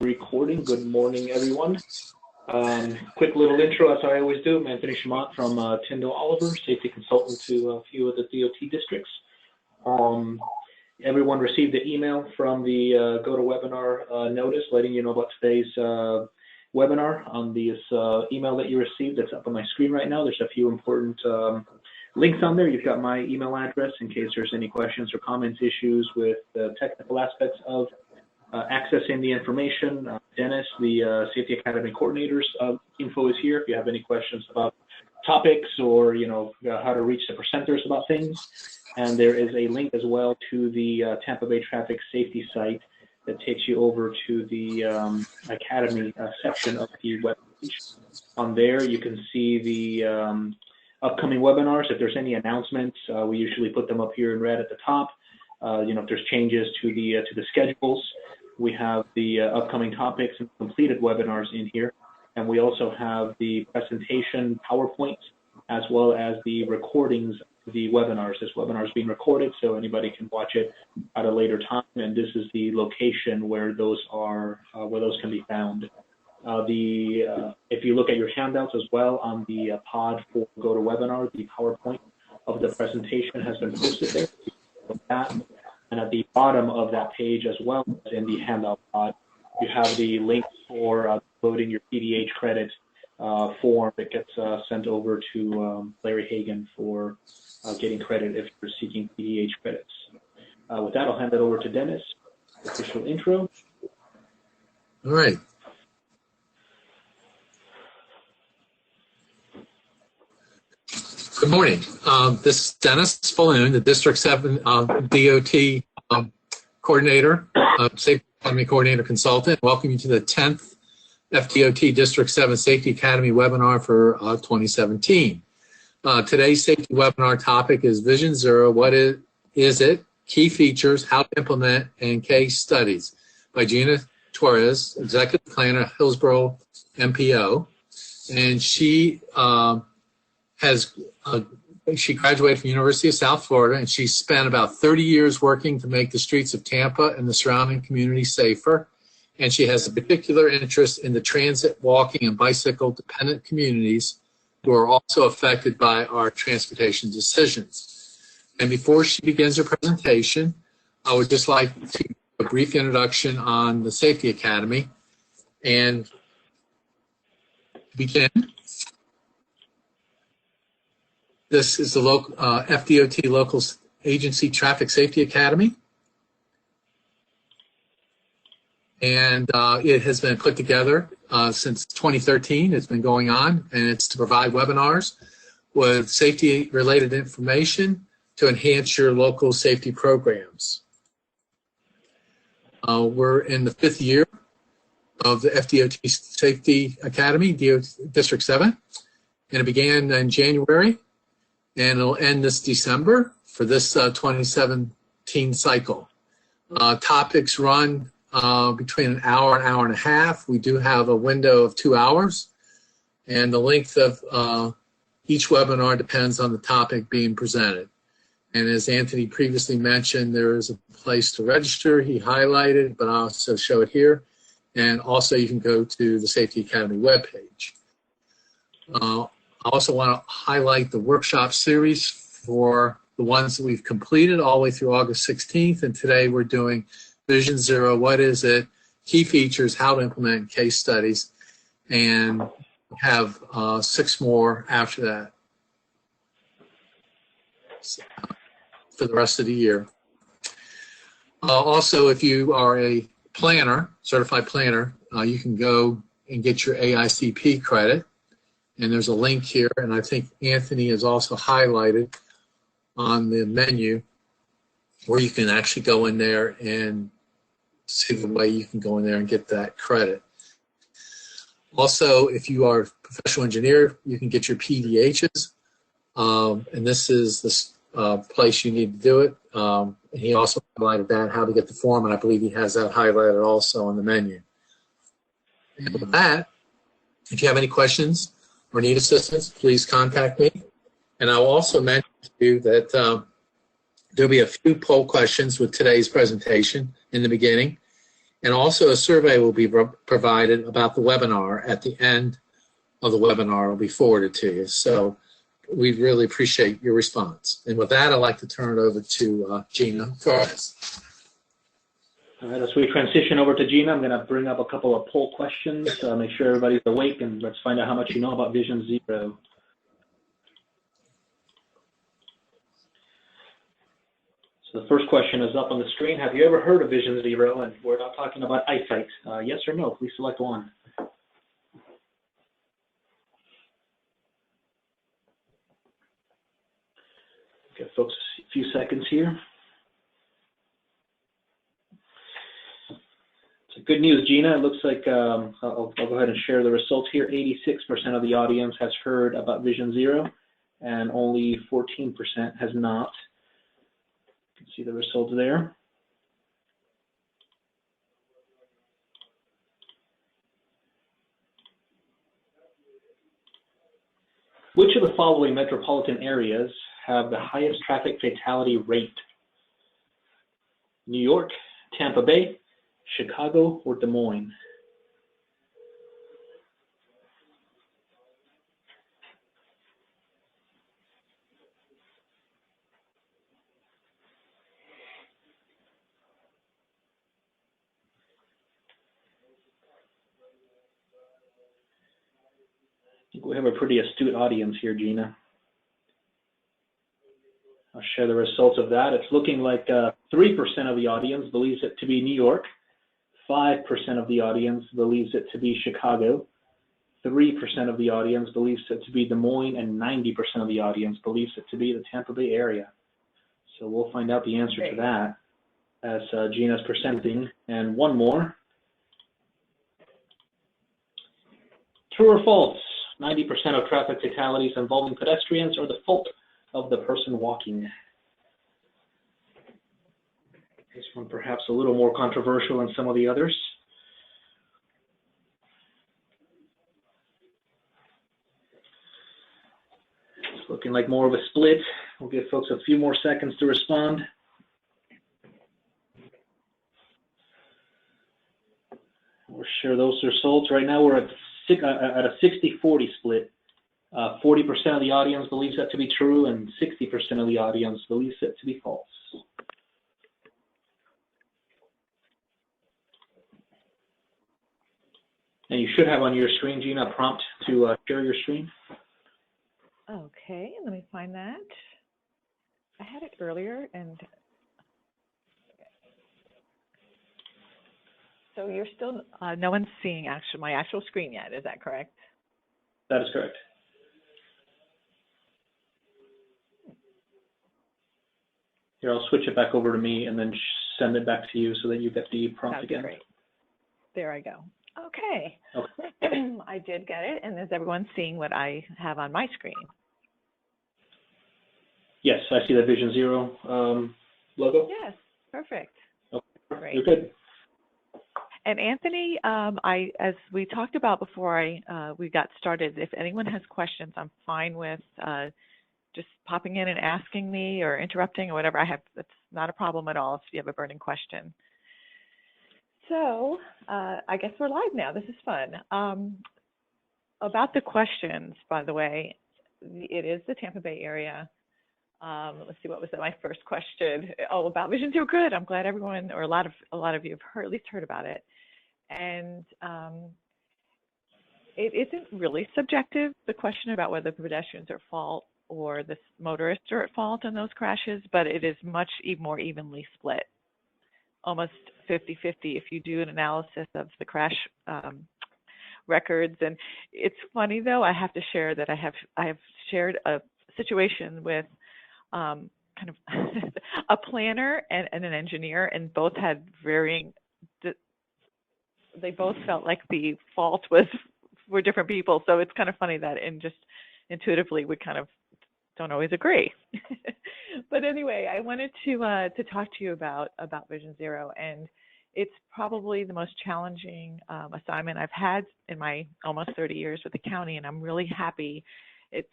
Recording. Good morning, everyone. Quick little intro, as I always do. I'm Anthony Chamont from Tyndall Oliver, safety consultant to a few of the DOT districts. Everyone received the email from the GoToWebinar notice letting you know about today's webinar. On this email that you received, that's up on my screen right now, there's a few important links on there. You've got my email address in case there's any questions or comments, issues with the technical aspects of accessing the information. Dennis, the Safety Academy coordinator's info is here if you have any questions about topics or how to reach the presenters about things. And there is a link as well to the Tampa Bay Traffic Safety site that takes you over to the Academy section of the web page. On there, you can see the upcoming webinars. If there's any announcements, we usually put them up here in red at the top. If there's changes to the schedules, we have the upcoming topics and completed webinars in here. And we also have the presentation PowerPoint as well as the recordings of the webinars. This webinar is being recorded, so anybody can watch it at a later time. And this is the location where those are, where those can be found. If you look at your handouts as well on the pod for GoToWebinar, the PowerPoint of the presentation has been posted there. And at the bottom of that page as well as in the handout pod, you have the link for loading your PDH credit form that gets sent over to Larry Hagan for getting credit if you're seeking PDH credits. With that, I'll hand it over to Dennis, official intro. All right. Good morning. This is Dennis Falloon, the District 7 DOT coordinator, Safety Academy coordinator consultant. Welcome you to the 10th FDOT District 7 Safety Academy webinar for 2017. Today's safety webinar topic is Vision Zero, what is it, key features, how to implement, and case studies by Gina Torres, executive planner, Hillsborough MPO. And she she graduated from the University of South Florida, and she spent about 30 years working to make the streets of Tampa and the surrounding community safer. And she has a particular interest in the transit, walking, and bicycle-dependent communities who are also affected by our transportation decisions. And before she begins her presentation, I would just like to give a brief introduction on the Safety Academy. And to begin, this is the local FDOT Local Agency Traffic Safety Academy. And it has been put together since 2013. It's been going on, and it's to provide webinars with safety-related information to enhance your local safety programs. We're in the 5th year of the FDOT Safety Academy, District 7, and it began in January. And it'll end this December for this 2017 cycle. Topics run between an hour and a half. We do have a window of 2 hours, and the length of each webinar depends on the topic being presented. And as Anthony previously mentioned, there is a place to register. He highlighted, but I'll also show it here. And also you can go to the Safety Academy webpage. I also want to highlight the workshop series for the ones that we've completed all the way through August 16th. And today we're doing Vision Zero, what is it, key features, how to implement case studies, and have 6 more after that for the rest of the year. Also, if you are a planner, certified planner, you can go and get your AICP credit. And there's a link here, and I think Anthony has also highlighted on the menu where you can actually go in there and see the way you can go in there and get that credit. Also, if you are a professional engineer, you can get your PDHs, and this is the place you need to do it. And he also highlighted that, how to get the form, and I believe he has that highlighted also on the menu. And with that, if you have any questions or need assistance, please contact me. And I'll also mention to you that there'll be a few poll questions with today's presentation in the beginning. And also a survey will be provided about the webinar at the end of the webinar. Will be forwarded to you. So we really appreciate your response. And with that, I'd like to turn it over to Gina for us. All right, as we transition over to Gina, I'm going to bring up a couple of poll questions, make sure everybody's awake, and let's find out how much you know about Vision Zero. So the first question is up on the screen. Have you ever heard of Vision Zero? And we're not talking about eyesight. Yes or no? Please select one. Give folks a few seconds here. So good news, Gina. It looks like I'll go ahead and share the results here. 86% of the audience has heard about Vision Zero, and only 14% has not. You can see the results there. Which of the following metropolitan areas have the highest traffic fatality rate? New York, Tampa Bay, Chicago, or Des Moines? I think we have a pretty astute audience here, Gina. I'll share the results of that. It's looking like 3% of the audience believes it to be New York, 5% of the audience believes it to be Chicago, 3% of the audience believes it to be Des Moines, and 90% of the audience believes it to be the Tampa Bay area. So we'll find out the answer to that as Gina's presenting. And one more. True or false? 90% of traffic fatalities involving pedestrians are the fault of the person walking. This one perhaps a little more controversial than some of the others. It's looking like more of a split. We'll give folks a few more seconds to respond. We'll share those results. Right now we're at a 60-40 split. 40% of the audience believes that to be true, and 60% of the audience believes it to be false. And you should have on your screen, Gina, a prompt to share your screen. Okay, let me find that. I had it earlier, and so you're still, no one's seeing my actual screen yet, is that correct? That is correct. Here, I'll switch it back over to me and then send it back to you so that you get the prompt again. Great. There I go. Okay. I did get it, and is everyone seeing what I have on my screen? Yes, I see that Vision Zero logo. Yes, perfect. Okay. Great. You're good. And Anthony, as we talked about before we got started, if anyone has questions, I'm fine with just popping in and asking me or interrupting or whatever. That's not a problem at all if you have a burning question. So I guess we're live now. This is fun. About the questions, by the way, it is the Tampa Bay area. Let's see, what was my first question? Oh, about Vision Zero. Good. I'm glad everyone, or a lot of you have at least heard about it. And it isn't really subjective, the question about whether the pedestrians are at fault or the motorists are at fault in those crashes, but it is much more evenly split, almost 50-50 if you do an analysis of the crash records. And it's funny, though, I have to share that I have shared a situation with kind of a planner and an engineer, and both had varying. They both felt like the fault were different people. So it's kind of funny that just intuitively we kind of don't always agree. But anyway, I wanted to talk to you about Vision Zero, and it's probably the most challenging assignment I've had in my almost 30 years with the county, and I'm really happy. It's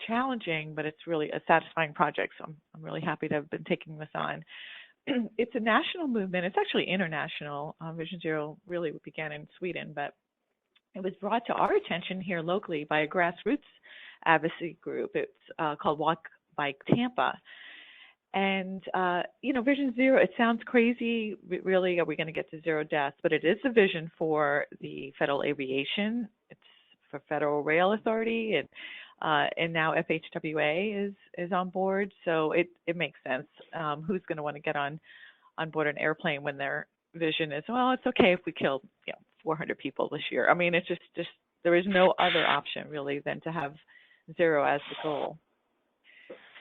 challenging, but it's really a satisfying project. So I'm really happy to have been taking this on. it's a national movement. It's actually international. Vision Zero really began in Sweden, but it was brought to our attention here locally by a grassroots advocacy group. It's called Walk Bike Tampa. And, Vision Zero, it sounds crazy. Really, are we going to get to zero deaths? But it is a vision for the Federal Aviation. It's for Federal Rail Authority. And now FHWA is on board. So it makes sense. Who's going to want to get on board an airplane when their vision is, well, it's okay if we kill 400 people this year. I mean, it's just there is no other option really than to have zero as the goal.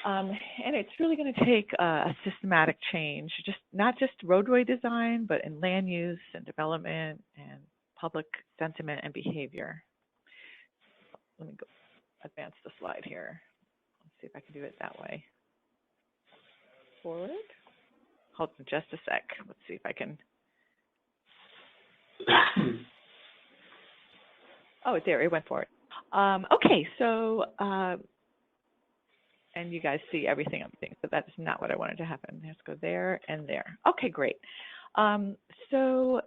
And it's really going to take a systematic change, not just roadway design, but in land use and development and public sentiment and behavior. Let me go advance the slide here. Let's see if I can do it that way. Forward. Hold on just a sec. Let's see if I can. Oh, there, it went forward. Okay, so, and you guys see everything I'm saying, so that's not what I wanted to happen. Let's go there and there. Okay, great. So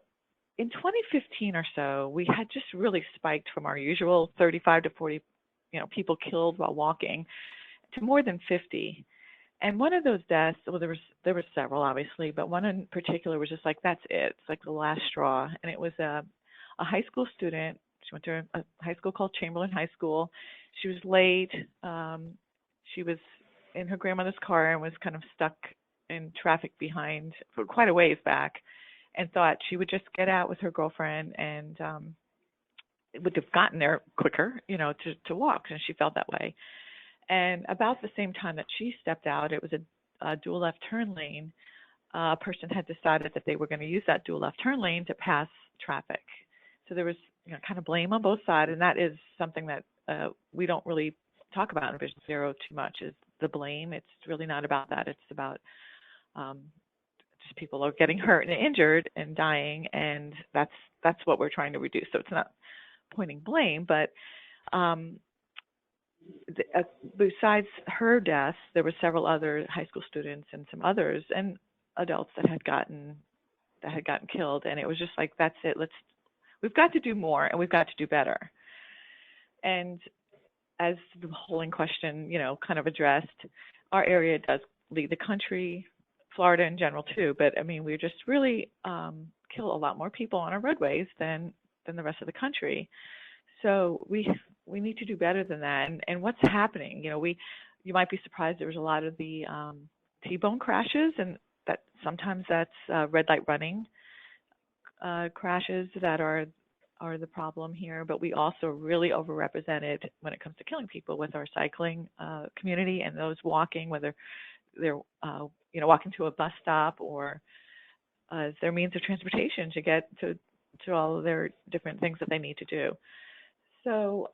in 2015 or so, we had just really spiked from our usual 35 to 40, people killed while walking to more than 50. And one of those deaths, well, there were several, obviously, but one in particular was just like, that's it. It's like the last straw. And it was a high school student. She went to a high school called Chamberlain High School. She was late. She was in her grandmother's car and was kind of stuck in traffic behind for quite a ways back, and thought she would just get out with her girlfriend and would have gotten there quicker, to walk, and she felt that way. And about the same time that she stepped out, it was a dual left turn lane. A person had decided that they were going to use that dual left turn lane to pass traffic. So there was, kind of blame on both sides, and that is something that we don't really talk about in Vision Zero too much, is the blame. It's really not about that. It's about just people are getting hurt and injured and dying, and that's what we're trying to reduce. So it's not pointing blame, but besides her death, there were several other high school students and some others and adults that had gotten killed, and it was just like, that's it. We've got to do more, and we've got to do better. And as the polling question, kind of addressed, our area does lead the country, Florida in general too, but I mean, we just really kill a lot more people on our roadways than the rest of the country. So we need to do better than that. And what's happening? You might be surprised there was a lot of the T-bone crashes, and that sometimes that's red light running crashes that are the problem here. But we also really overrepresented when it comes to killing people with our cycling community and those walking, whether they're walking to a bus stop or as their means of transportation to get to all of their different things that they need to do. So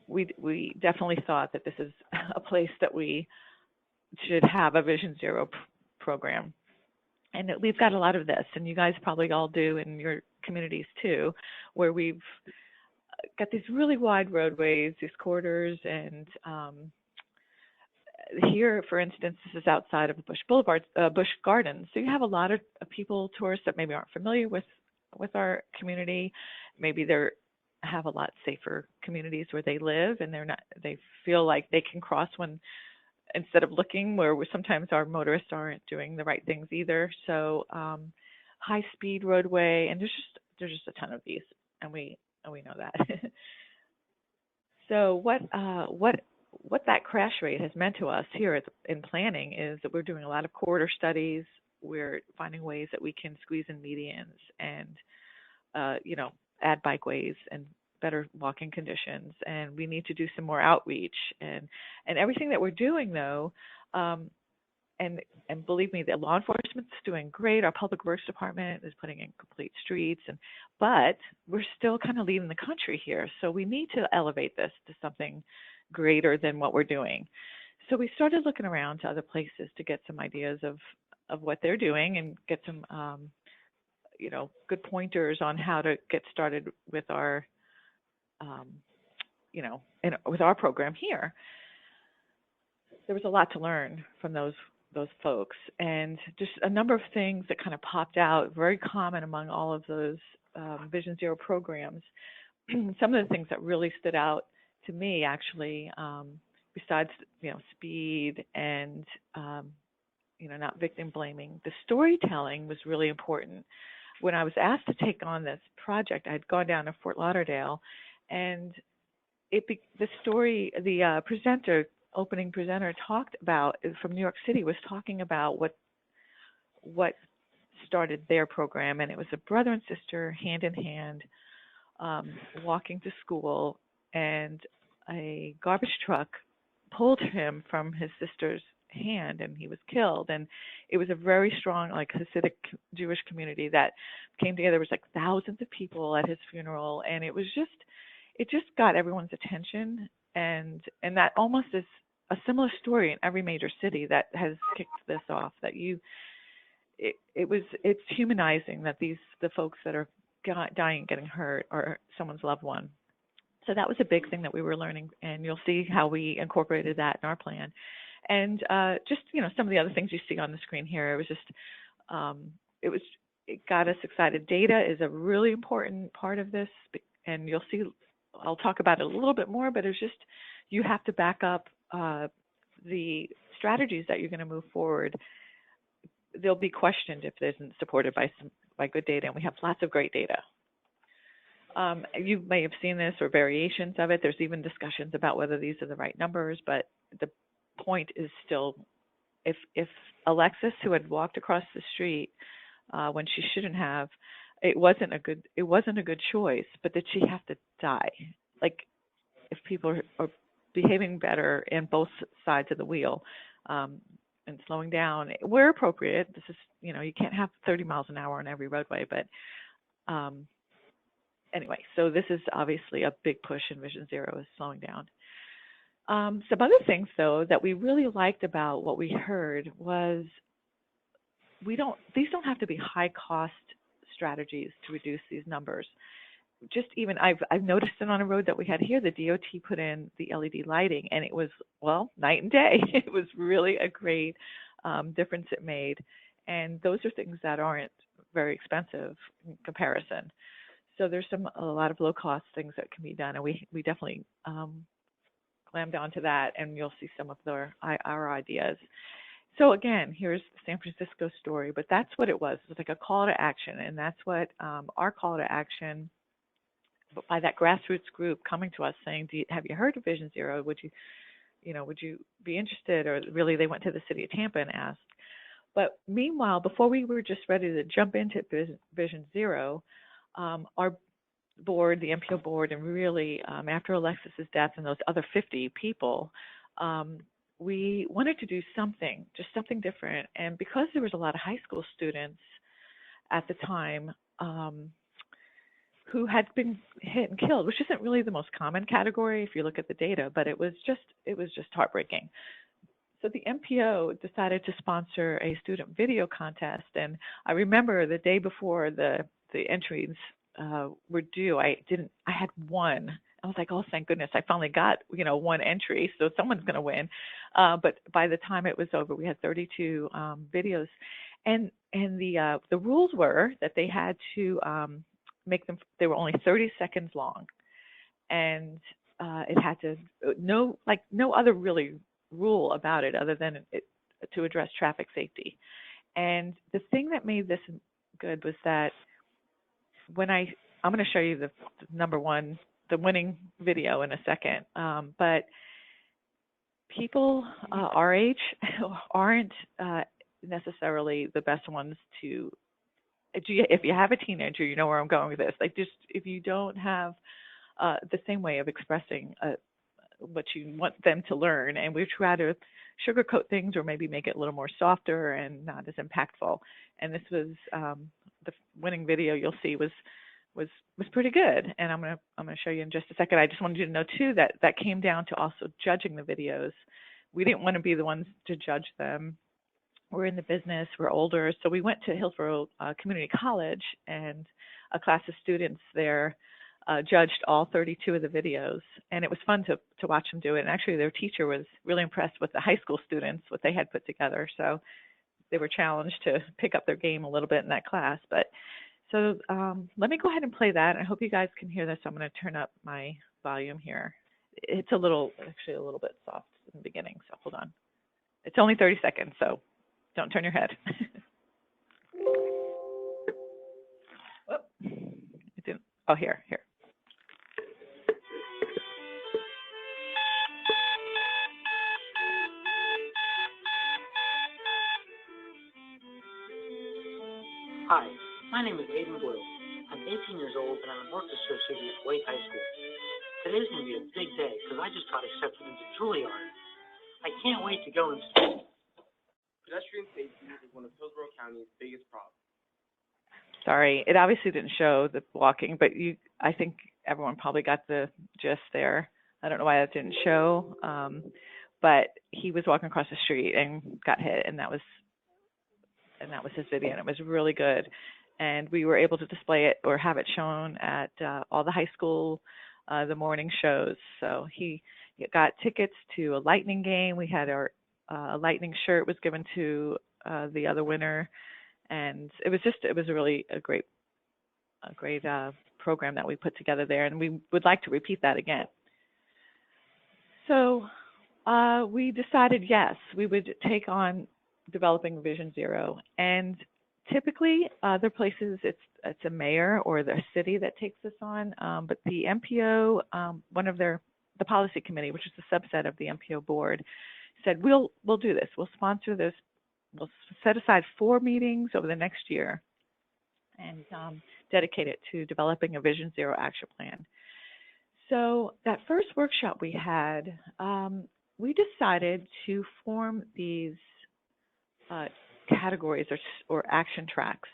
we definitely thought that this is a place that we should have a Vision Zero program. And we've got a lot of this, and you guys probably all do in your communities too, where we've got these really wide roadways, these corridors, and here, for instance, this is outside of Bush Boulevard, Busch Gardens. So you have a lot of people, tourists that maybe aren't familiar with our community. Maybe they have a lot safer communities where they live, and they feel like they can cross when, instead of looking, where sometimes our motorists aren't doing the right things either. So high-speed roadway, and there's just a ton of these, and we know that. So what that crash rate has meant to us here in planning is that we're doing a lot of corridor studies. We're finding ways that we can squeeze in medians and add bikeways and better walking conditions, and we need to do some more outreach and everything that we're doing though. And believe me, the law enforcement's doing great. Our public works department is putting in complete streets, but we're still kind of leading the country here. So we need to elevate this to something greater than what we're doing. So we started looking around to other places to get some ideas of what they're doing and get some good pointers on how to get started with our with our program here. There was a lot to learn from those those folks, and just a number of things that kind of popped out, very common among all of those Vision Zero programs. Some of the things that really stood out to me, actually, besides speed and not victim blaming, the storytelling was really important. When I was asked to take on this project, I had gone down to Fort Lauderdale, and the opening presenter talked about, from New York City, was talking about what started their program, and it was a brother and sister hand in hand walking to school, and a garbage truck pulled him from his sister's hand, and he was killed. And it was a very strong, like, Hasidic Jewish community that came together. There was like thousands of people at his funeral, and it just got everyone's attention. And that almost is a similar story in every major city that has kicked this off. That it's humanizing that the folks that are dying, getting hurt, are someone's loved one. So that was a big thing that we were learning, and you'll see how we incorporated that in our plan. And just some of the other things you see on the screen here. It was just it got us excited. Data is a really important part of this, and you'll see. I'll talk about it a little bit more, but it's just you have to back up the strategies that you're going to move forward. They'll be questioned if it isn't supported by good data, and we have lots of great data. You may have seen this or variations of it. There's even discussions about whether these are the right numbers, but the point is still, if Alexis, who had walked across the street when she shouldn't have, it wasn't a good choice, but did she have to die? Like, if people are behaving better in both sides of the wheel and slowing down where appropriate. This is, you can't have 30 miles an hour on every roadway, but anyway, so this is obviously a big push in Vision Zero, is slowing down. Some other things, though, that we really liked about what we heard was these don't have to be high cost strategies to reduce these numbers. Just even I've noticed it on a road that we had here, the DOT put in the LED lighting, and it was, well, night and day. It was really a great difference it made. And those are things that aren't very expensive in comparison. So there's a lot of low cost things that can be done, and we definitely glammed onto that, and you'll see some of our ideas. So again, here's the San Francisco story, but that's what it was. It was like a call to action, and that's what our call to action, by that grassroots group coming to us saying, have you heard of Vision Zero? Would you be interested? Or really, they went to the city of Tampa and asked. But meanwhile, before we were just ready to jump into Vision Zero, our board, the MPO board, and really after Alexis's death and those other 50 people, we wanted to do something, just something different. And because there was a lot of high school students at the time who had been hit and killed, which isn't really the most common category if you look at the data, but it was just heartbreaking. So the MPO decided to sponsor a student video contest, and I remember the day before the entries were due, I had one. I was like, oh, thank goodness, I finally got one entry, so someone's going to win. But by the time it was over, we had 32 videos, and the rules were that they had to make them. They were only 30 seconds long, and it had to no other really rule about it other than to address traffic safety. And the thing that made this good was that when I'm going to show you the number one, the winning video in a second, but people our age aren't necessarily the best ones to, if you have a teenager, you know where I'm going with this. Like, just if you don't have the same way of expressing what you want them to learn, and we try to sugarcoat things or maybe make it a little more softer and not as impactful. And this was the winning video. You'll see was pretty good, and I'm gonna show you in just a second. I just wanted you to know too that came down to also judging the videos. We didn't want to be the ones to judge them. We're in the business, we're older, so we went to Hillsborough Community College, and a class of students there judged all 32 of the videos, and it was fun to watch them do it. And actually, their teacher was really impressed with the high school students, what they had put together. So they were challenged to pick up their game a little bit in that class. But so let me go ahead and play that. I hope you guys can hear this. I'm going to turn up my volume here. It's actually a little bit soft in the beginning, so hold on. It's only 30 seconds, so don't turn your head. It didn't. Oh, here. Hi, my name is Aiden Blue. I'm 18 years old and I'm a North Associate at Wake High School. Today's going to be a big day because I just got accepted into Juilliard. I can't wait to go and see. Pedestrian safety is one of Hillsborough County's biggest problems. Sorry, it obviously didn't show the walking, but I think everyone probably got the gist there. I don't know why that didn't show, but he was walking across the street and got hit, and that was his video, and it was really good. And we were able to display it or have it shown at all the high school, the morning shows. So he got tickets to a Lightning game. We had our Lightning shirt was given to the other winner, and it was really a great program that we put together there, and we would like to repeat that again. So we decided, yes, we would take on developing Vision Zero, and typically other places it's a mayor or the city that takes this on, but the MPO, the policy committee, which is a subset of the MPO board, said we'll do this. We'll sponsor this. We'll set aside 4 meetings over the next year and dedicate it to developing a Vision Zero action plan. So that first workshop we had, we decided to form these categories or action tracks.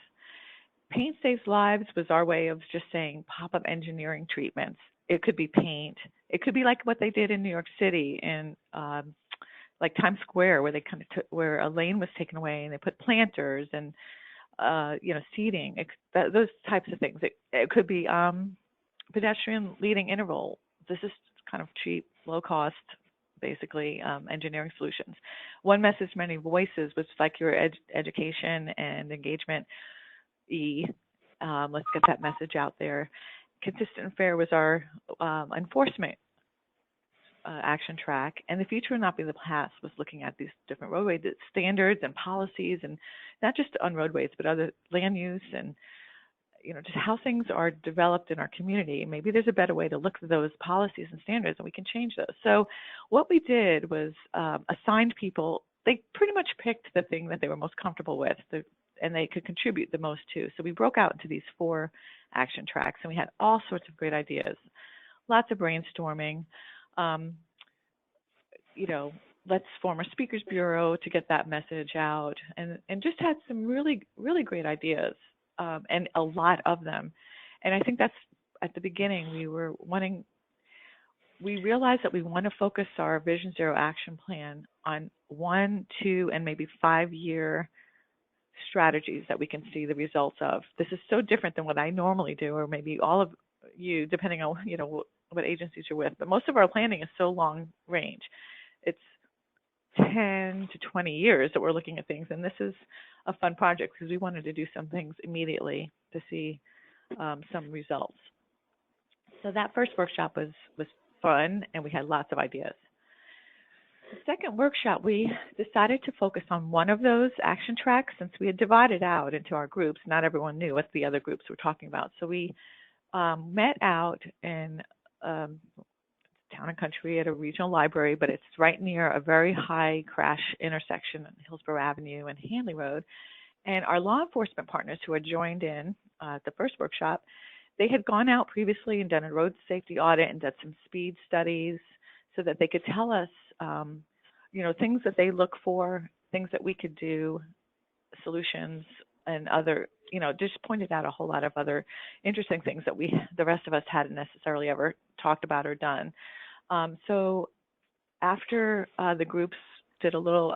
Paint Saves Lives was our way of just saying pop-up engineering treatments. It could be paint. It could be like what they did in New York City in like Times Square, where they where a lane was taken away and they put planters and seating. Those types of things. It could be pedestrian leading interval. This is kind of cheap, low cost, basically engineering solutions. One message, many voices was like your education and engagement. Let's get that message out there. Consistent and fair was our enforcement action track, and the future will not be the past was looking at these different roadway standards and policies, and not just on roadways, but other land use and just how things are developed in our community. Maybe there's a better way to look at those policies and standards, and we can change those. So what we did was assigned people. They pretty much picked the thing that they were most comfortable with, and they could contribute the most to. So we broke out into these 4 action tracks, and we had all sorts of great ideas, lots of brainstorming. Let's form a speakers bureau to get that message out, and just had some really, really great ideas, and a lot of them. And I think that's at the beginning we realized that we want to focus our Vision Zero action plan on 1, 2, and maybe 5-year strategies that we can see the results of. This is so different than what I normally do, or maybe all of you, depending on what agencies you're with. But most of our planning is so long range. It's 10 to 20 years that we're looking at things, and this is a fun project because we wanted to do some things immediately to see some results. So that first workshop was fun, and we had lots of ideas. The second workshop, we decided to focus on one of those action tracks since we had divided out into our groups. Not everyone knew what the other groups were talking about. So we met out in Town and Country at a regional library, but it's right near a very high crash intersection on Hillsborough Avenue and Hanley Road. And our law enforcement partners who had joined in the first workshop, they had gone out previously and done a road safety audit and done some speed studies so that they could tell us, things that they look for, things that we could do, solutions, and other, just pointed out a whole lot of other interesting things that the rest of us hadn't necessarily ever talked about or done. So after the groups did a little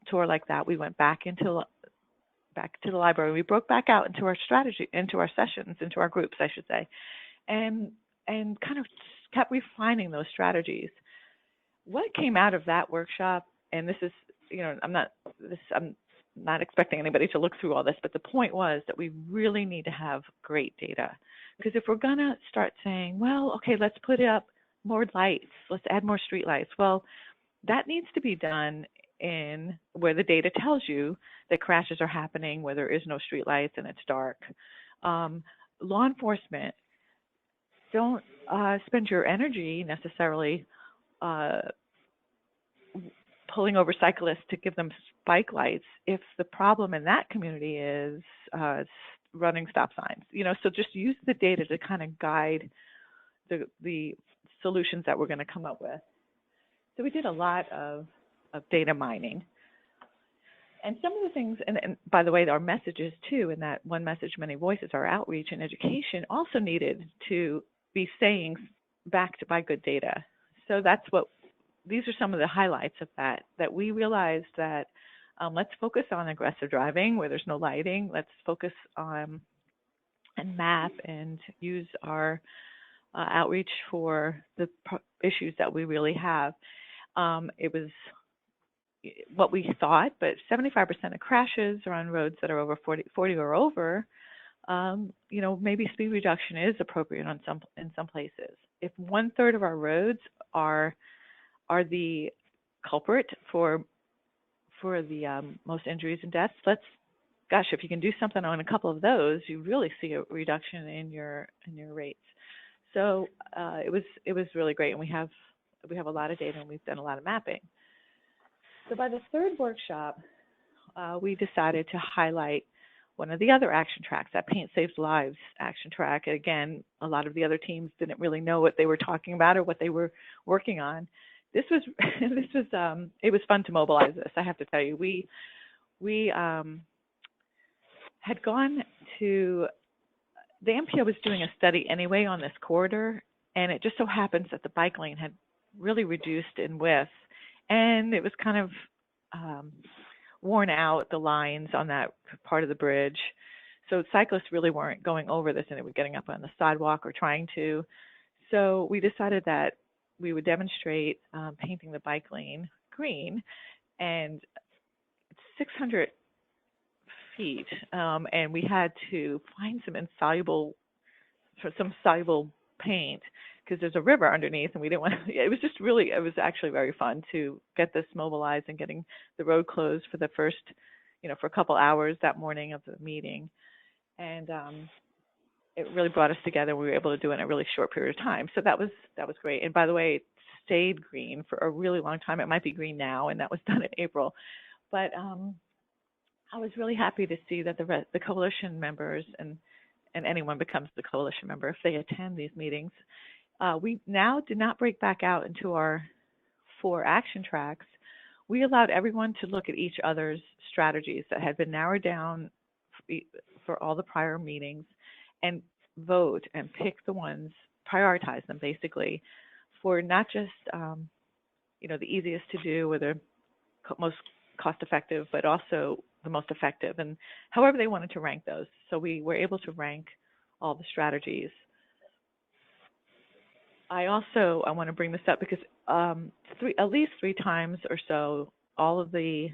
tour like that, we went back to the library. We broke back out into our strategy, into our sessions, into our groups, I should say. And and kind of kept refining those strategies. What came out of that workshop, and this is, I'm not expecting anybody to look through all this, but the point was that we really need to have great data. Because if we're going to start saying, well, okay, let's put up more lights, let's add more street lights, well, that needs to be done in where the data tells you that crashes are happening, where there is no street lights and it's dark. Law enforcement, don't spend your energy necessarily pulling over cyclists to give them bike lights if the problem in that community is running stop signs. So just use the data to kind of guide the solutions that we're going to come up with. So we did a lot of data mining. And some of the things, and by the way, our messages too, in that one message, many voices, our outreach and education also needed to be saying backed by good data. So these are some of the highlights of that we realized that let's focus on aggressive driving where there's no lighting. Let's focus on and map and use our outreach for the issues that we really have. It was what we thought, but 75% of crashes are on roads that are over 40 or over. Maybe speed reduction is appropriate in some places. If 1/3 of our roads are the culprit for the most injuries and deaths, if you can do something on a couple of those, you really see a reduction in your rates. So it was really great, and we have a lot of data and we've done a lot of mapping. So by the third workshop, we decided to highlight one of the other action tracks, that Paint Saves Lives action track. Again, a lot of the other teams didn't really know what they were talking about or what they were working on. It was fun to mobilize this, I have to tell you. We had gone to, the MPO was doing a study anyway on this corridor, and it just so happens that the bike lane had really reduced in width, and it was kind of worn out, the lines on that part of the bridge. So cyclists really weren't going over this, and they were getting up on the sidewalk or trying to. So we decided that we would demonstrate painting the bike lane green, and it's 600 feet, and we had to find some soluble paint because there's a river underneath, and we didn't want to, it was actually very fun to get this mobilized and getting the road closed for the first, for a couple hours that morning of the meeting. And it really brought us together. We were able to do it in a really short period of time. So that was great. And by the way, it stayed green for a really long time. It might be green now, and that was done in April. But I was really happy to see that the coalition members, and anyone becomes the coalition member if they attend these meetings, we now did not break back out into our 4 action tracks. We allowed everyone to look at each other's strategies that had been narrowed down for all the prior meetings and vote and pick the ones, prioritize them basically for not just, the easiest to do or the most cost effective, but also the most effective, and however they wanted to rank those. So we were able to rank all the strategies. I want to bring this up because at least 3 times or so, all of the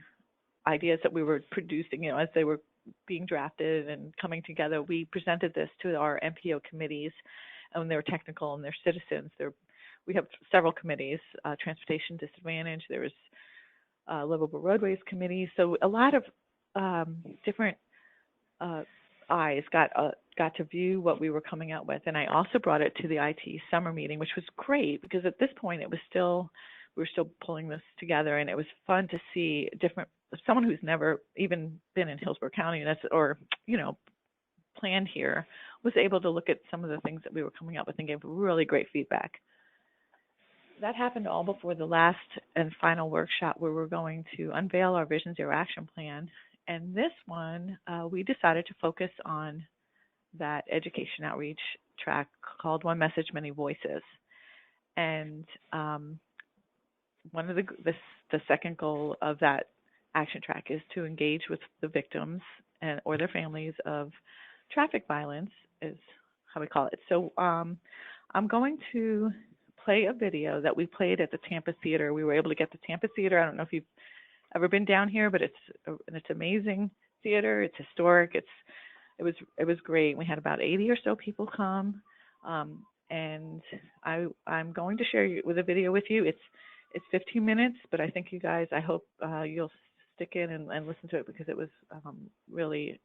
ideas that we were producing, as they were being drafted and coming together, we presented this to our MPO committees, and they're technical and they're citizens. We have several committees, Transportation Disadvantage, there was Livable Roadways Committee. So a lot of different eyes got to view what we were coming out with. And I also brought it to the IT summer meeting, which was great because at this point we were still pulling this together, and it was fun to see someone who's never even been in Hillsborough County or planned here was able to look at some of the things that we were coming up with and gave really great feedback. That happened all before the last and final workshop where we're going to unveil our Vision Zero Action Plan. And this one, we decided to focus on that education outreach track called One Message, Many Voices. And one of the second goal of that action track is to engage with the victims or their families of traffic violence, is how we call it. So I'm going to play a video that we played at the Tampa Theater. We were able to get the Tampa Theater. I don't know if you've ever been down here, but it's amazing theater. It's historic. It was great. We had about 80 or so people come, and I'm going to share with a video with you. It's 15 minutes, but I think you guys, I hope you'll stick in and listen to it because it was really,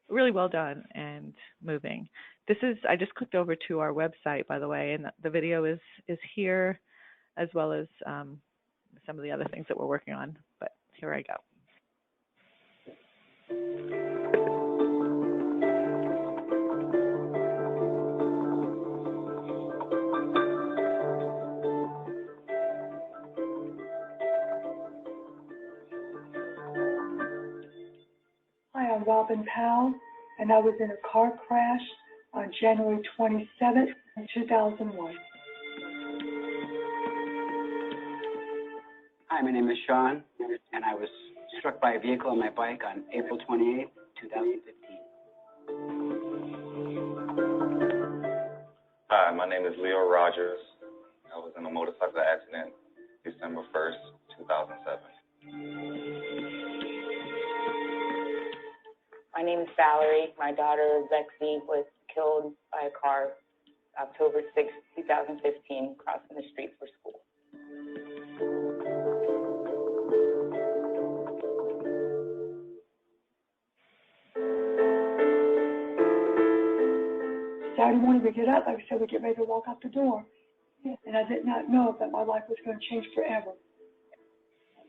really well done and moving. I just clicked over to our website, by the way, and the video is here, as well as some of the other things that we're working on. But here I go. Hi, I'm Robin Powell, and I was in a car crash on January 27th, 2001. Hi, my name is Sean, and I was struck by a vehicle on my bike on April 28th, 2015. Hi, my name is Leo Rogers. I was in a motorcycle accident December 1st, 2007. My name is Valerie. My daughter, Lexi, was killed by a car October 6, 2015, crossing the street for school. Saturday morning we get up, like I said, we get ready to walk out the door. And I did not know that my life was going to change forever.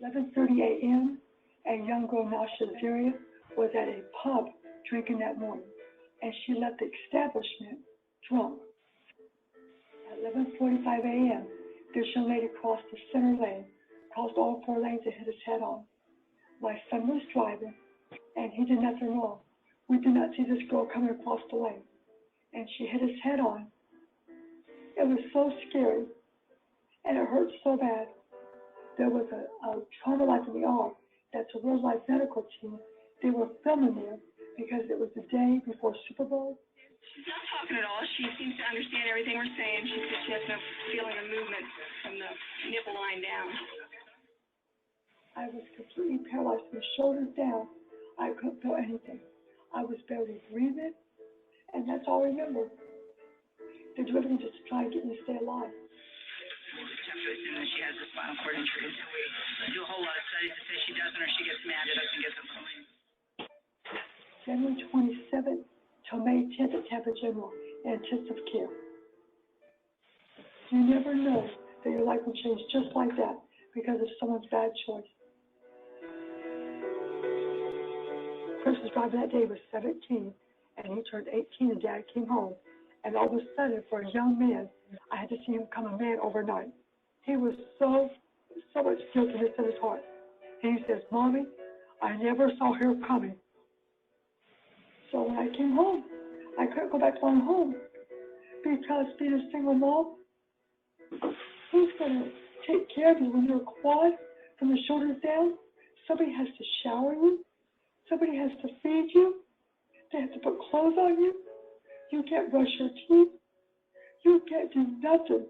11:30 a.m., a young girl, Nasha Zaria, was at a pub drinking that morning, and she left the establishment drunk. At 11:45 a.m., this young lady crossed the center lane, crossed all 4 lanes and hit his head on. My son was driving, and he did nothing wrong. We did not see this girl coming across the lane, and she hit his head on. It was so scary, and it hurt so bad. There was a trauma life in the arm. That's a real life medical team. They were filming there because it was the day before Super Bowl. She's not talking at all. She seems to understand everything we're saying. She says she has no feeling of movement from the nipple line down. I was completely paralyzed from the shoulders down. I couldn't feel anything. I was barely breathing, and that's all I remember. They do everything just to try and get me to stay alive. And she has a spinal cord injury. So we do a whole lot of studies to say she doesn't or she gets mad at us and gets upset. January 27th till May 10th at Tampa General in intensive care. You never know that your life will change just like that because of someone's bad choice. Chris was driving that day, was 17, and he turned 18 and Dad came home. And all of a sudden, for a young man, I had to see him become a man overnight. He was so much guiltiness in his heart. And he says, Mommy, I never saw her coming. So when I came home, I couldn't go back to my home because being a single mom, who's going to take care of you when you're a quad from the shoulders down? Somebody has to shower you. Somebody has to feed you. They have to put clothes on you. You can't brush your teeth. You can't do nothing.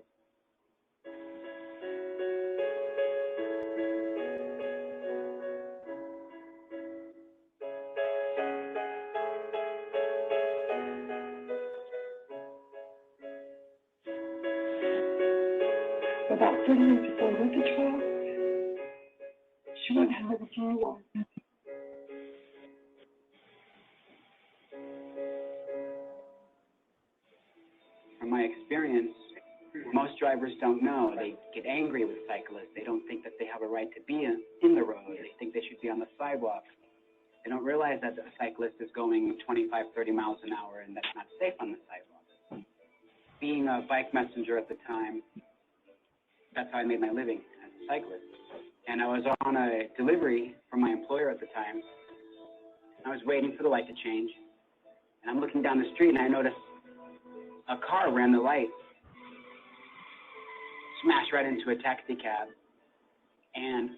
About 30 minutes before I went to trial, she went and had another DUI. From my experience, most drivers don't know. They get angry with cyclists. They don't think that they have a right to be in the road. They think they should be on the sidewalk. They don't realize that a cyclist is going 25, 30 miles an hour and that's not safe on the sidewalk. Being a bike messenger at the time, that's how I made my living, as a cyclist. And I was on a delivery from my employer at the time. I was waiting for the light to change. And I'm looking down the street and I noticed a car ran the light, smashed right into a taxi cab. And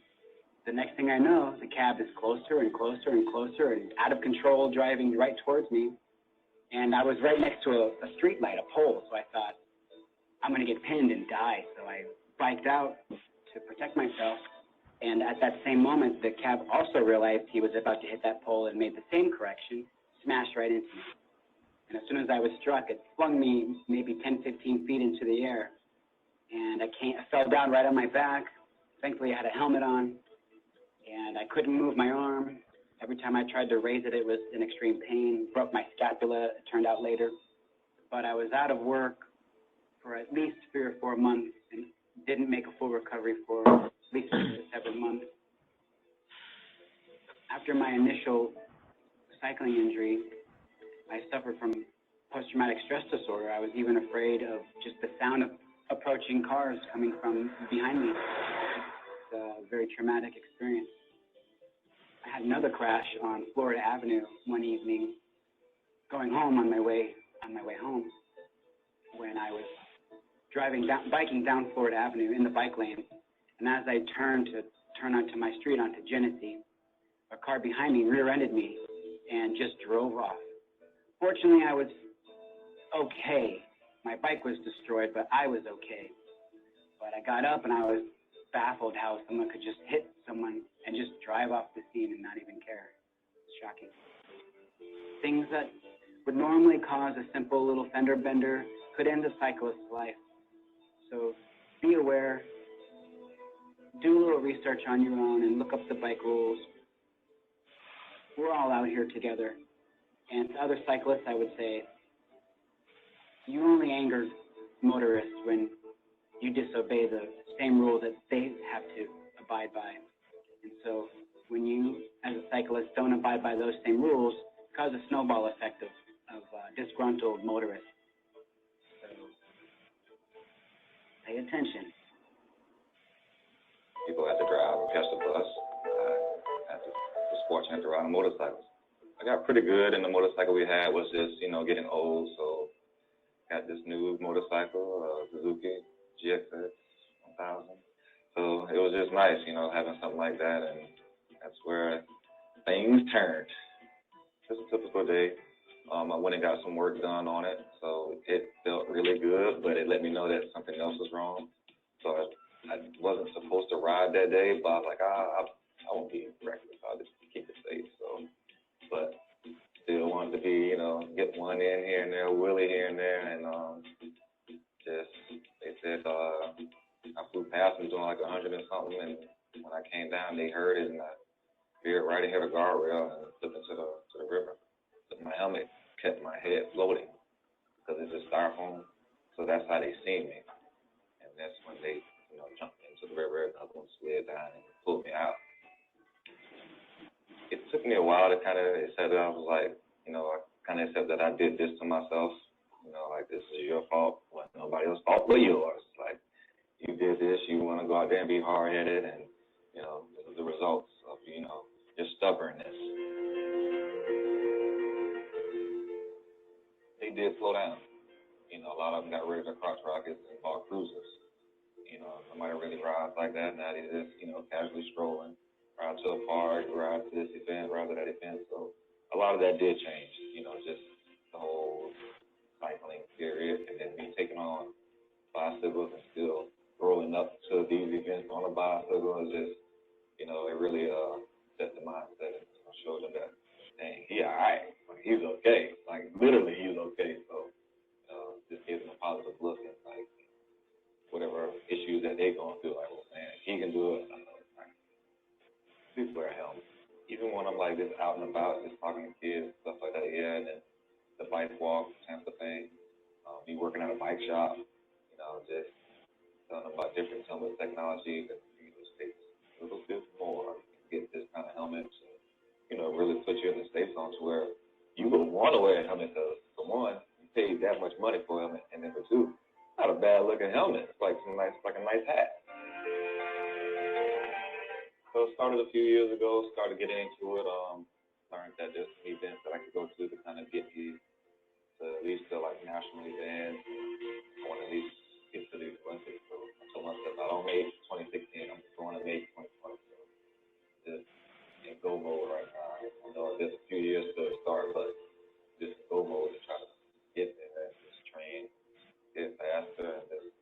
the next thing I know, the cab is closer and closer and closer and out of control, driving right towards me. And I was right next to a street light, a pole. So I thought, I'm going to get pinned and die. So I biked out to protect myself. And at that same moment, the cab also realized he was about to hit that pole and made the same correction, smashed right into me. And as soon as I was struck, it flung me maybe 10, 15 feet into the air. And I fell down right on my back. Thankfully, I had a helmet on, and I couldn't move my arm. Every time I tried to raise it, it was in extreme pain. Broke my scapula, it turned out later. But I was out of work for at least 3 or 4 months and didn't make a full recovery for at least 6 to 7 months. After my initial cycling injury, I suffered from post-traumatic stress disorder. I was even afraid of just the sound of approaching cars coming from behind me. It's a very traumatic experience. I had another crash on Florida Avenue one evening, going home on my way home, when I was biking down Florida Avenue in the bike lane, and as I turned onto my street onto Genesee, a car behind me rear-ended me and just drove off. Fortunately, I was okay. My bike was destroyed, but I was okay. But I got up and I was baffled how someone could just hit someone and just drive off the scene and not even care. It's shocking. Things that would normally cause a simple little fender bender could end a cyclist's life. So be aware, do a little research on your own and look up the bike rules. We're all out here together. And to other cyclists, I would say, you only anger motorists when you disobey the same rule that they have to abide by. And so when you, as a cyclist, don't abide by those same rules, cause a snowball effect of disgruntled motorists. So pay attention. People had to drive or catch the bus. I was fortunate to ride on motorcycles. I got pretty good, and the motorcycle we had was just, getting old, so got this new motorcycle, Suzuki GXX 1000. So it was just nice, having something like that, and that's where things turned. Just a typical day. I went and got some work done on it, so it felt really good, but it let me know that something else was wrong. So I wasn't supposed to ride that day, but I was like, I won't be reckless. I'll just keep it safe. So, but still wanted to be, get one in here and there, a wheelie here and there, and they said I flew past them doing like 100 and something, and when I came down, they heard it, and I veered right ahead of a guardrail and flipped into the river. So my helmet kept my head floating because it's just styrofoam, so that's how they seen me, and that's when they, jumped into the river, and I was going to slid down and pulled me out. It took me a while to kind of accept it. I was like, I kind of accept that I did this to myself. Like, this is your fault. Well, nobody else's fault but yours. Like, you did this. You want to go out there and be hard-headed, and, this is the results of, your stubbornness. They did slow down. A lot of them got rid of their crotch rockets and bought cruisers. Nobody really rides like that. Now they just, casually strolling. Ride to a park, ride to this event, ride to that event. So a lot of that did change, just the whole cycling period, and then me taking on bicycles and still rolling up to these events on a bicycle is just, it really set the mindset and showed them that, dang, he all right. Like, he's okay. Like, literally, he's okay. So just gave them a positive look at, like, whatever issues that they're going through. Like, well, man, he can do it. Please wear a helmet. Even when I'm like just out and about, just talking to kids, stuff like that, yeah, and then the bike walk, Tampa thing, be working at a bike shop, just telling them about different helmet technology that takes a little bit more to get this kind of helmet to, really put you in the state zone to where you would want to wear a helmet because, for one, you paid that much money for a helmet, and then for two, not a bad looking helmet. It's like a nice hat. So it started a few years ago, started getting into it, learned that there's some events that I could go to kind of get me to at least to like national events. I want to at least get to the Olympics. So I told myself, I don't make 2016, I'm going to make 2020. So just in go mode right now. I know there's a few years to start, but just go mode to try to get there and just train, get faster, and just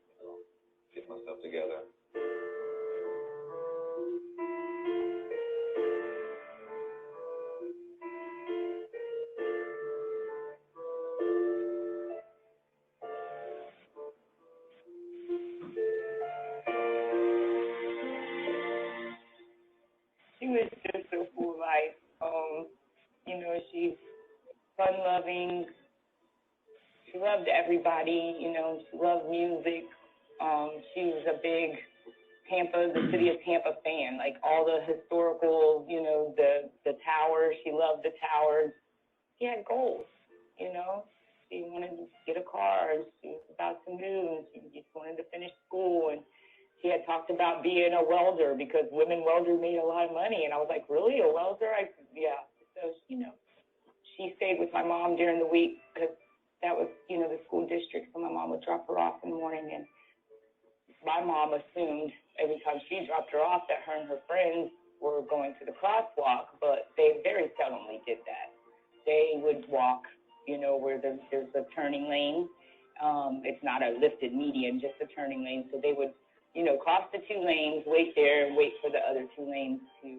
she's fun-loving. She loved everybody, you know, she loved music. She was a big the city of Tampa fan, like all the historical, you know, the towers. She loved the towers. She had goals, you know. She wanted to get a car, and she was about to move, and she just wanted to finish school, and she had talked about being a welder because women welders made a lot of money, and I was like, really, a welder? Yeah. So, you know, she stayed with my mom during the week because that was, you know, the school district, so my mom would drop her off in the morning, and my mom assumed every time she dropped her off that her and her friends were going to the crosswalk, but they very seldomly did that. They would walk, you know, where there's a turning lane. It's not a lifted median, just a turning lane. So they would, you know, cross the two lanes, wait there, and wait for the other two lanes to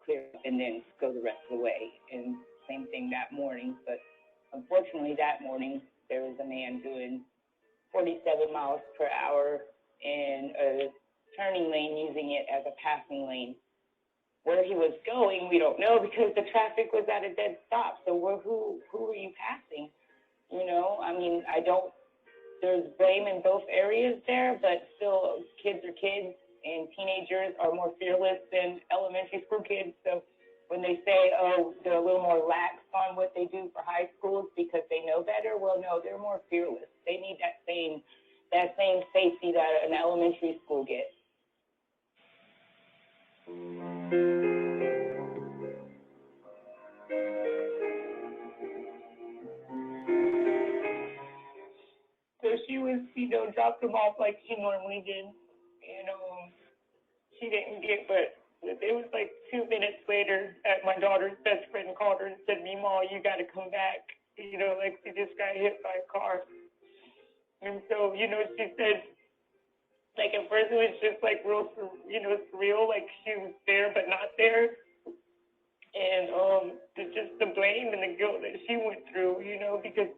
clear up, and then go the rest of the way. And same thing that morning. But unfortunately, that morning, there was a man doing 47 miles per hour in a turning lane, using it as a passing lane. Where he was going, we don't know because the traffic was at a dead stop. So who are you passing? You know, I mean, there's blame in both areas there, but still kids are kids, and teenagers are more fearless than elementary school kids. So when they say, oh, they're a little more lax on what they do for high schools because they know better, well, no, they're more fearless. They need that same safety that an elementary school gets. So she was, you know, dropped them off like she normally did, and she didn't get, but it was like 2 minutes later, my daughter's best friend called her and said, "Meemaw, you got to come back. You know, like she just got hit by a car." And so, you know, she said, like at first it was just like real, you know, surreal, like she was there but not there. And just the blame and the guilt that she went through, you know, because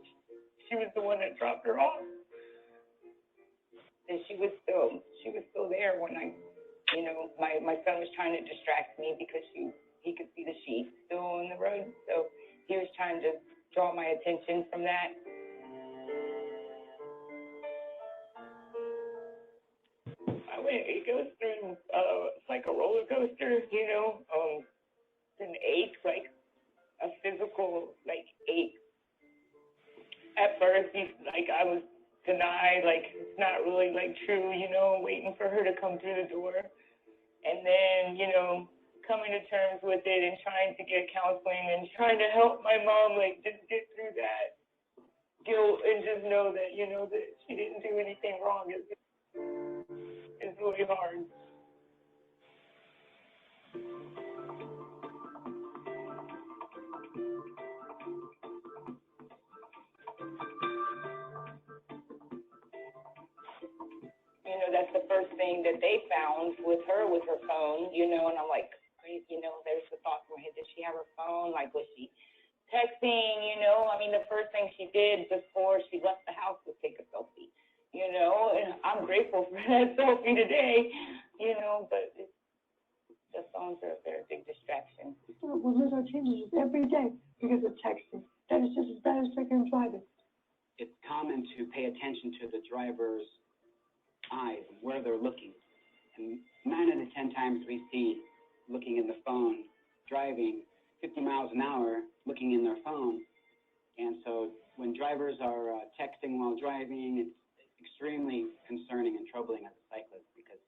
she was the one that dropped her off. And she was still there when you know, my son was trying to distract me because he could see the sheep still on the road. So he was trying to draw my attention from that. It goes through, it's like a roller coaster, you know, an ache, like a physical, like, ache. At first, I was denied, like, it's not really, like, true, you know, waiting for her to come through the door. And then, you know, coming to terms with it and trying to get counseling and trying to help my mom, like, just get through that guilt and just know that, you know, that she didn't do anything wrong. It's really hard. You know, that's the first thing that they found with her phone, you know, and I'm like, you know, there's the thought in my head, did she have her phone? Like, was she texting, you know? I mean, the first thing she did before she left the house was take a selfie, you know, and I'm grateful for that selfie today, you know, but the phones are a big distraction. We lose our changes every day because of texting. That is just as bad as drinking and driving. It's common to pay attention to the driver's eyes and where they're looking. And 9 out of 10 times we see looking in the phone, driving 50 miles an hour, looking in their phone. And so when drivers are texting while driving, it's extremely concerning and troubling as a cyclist because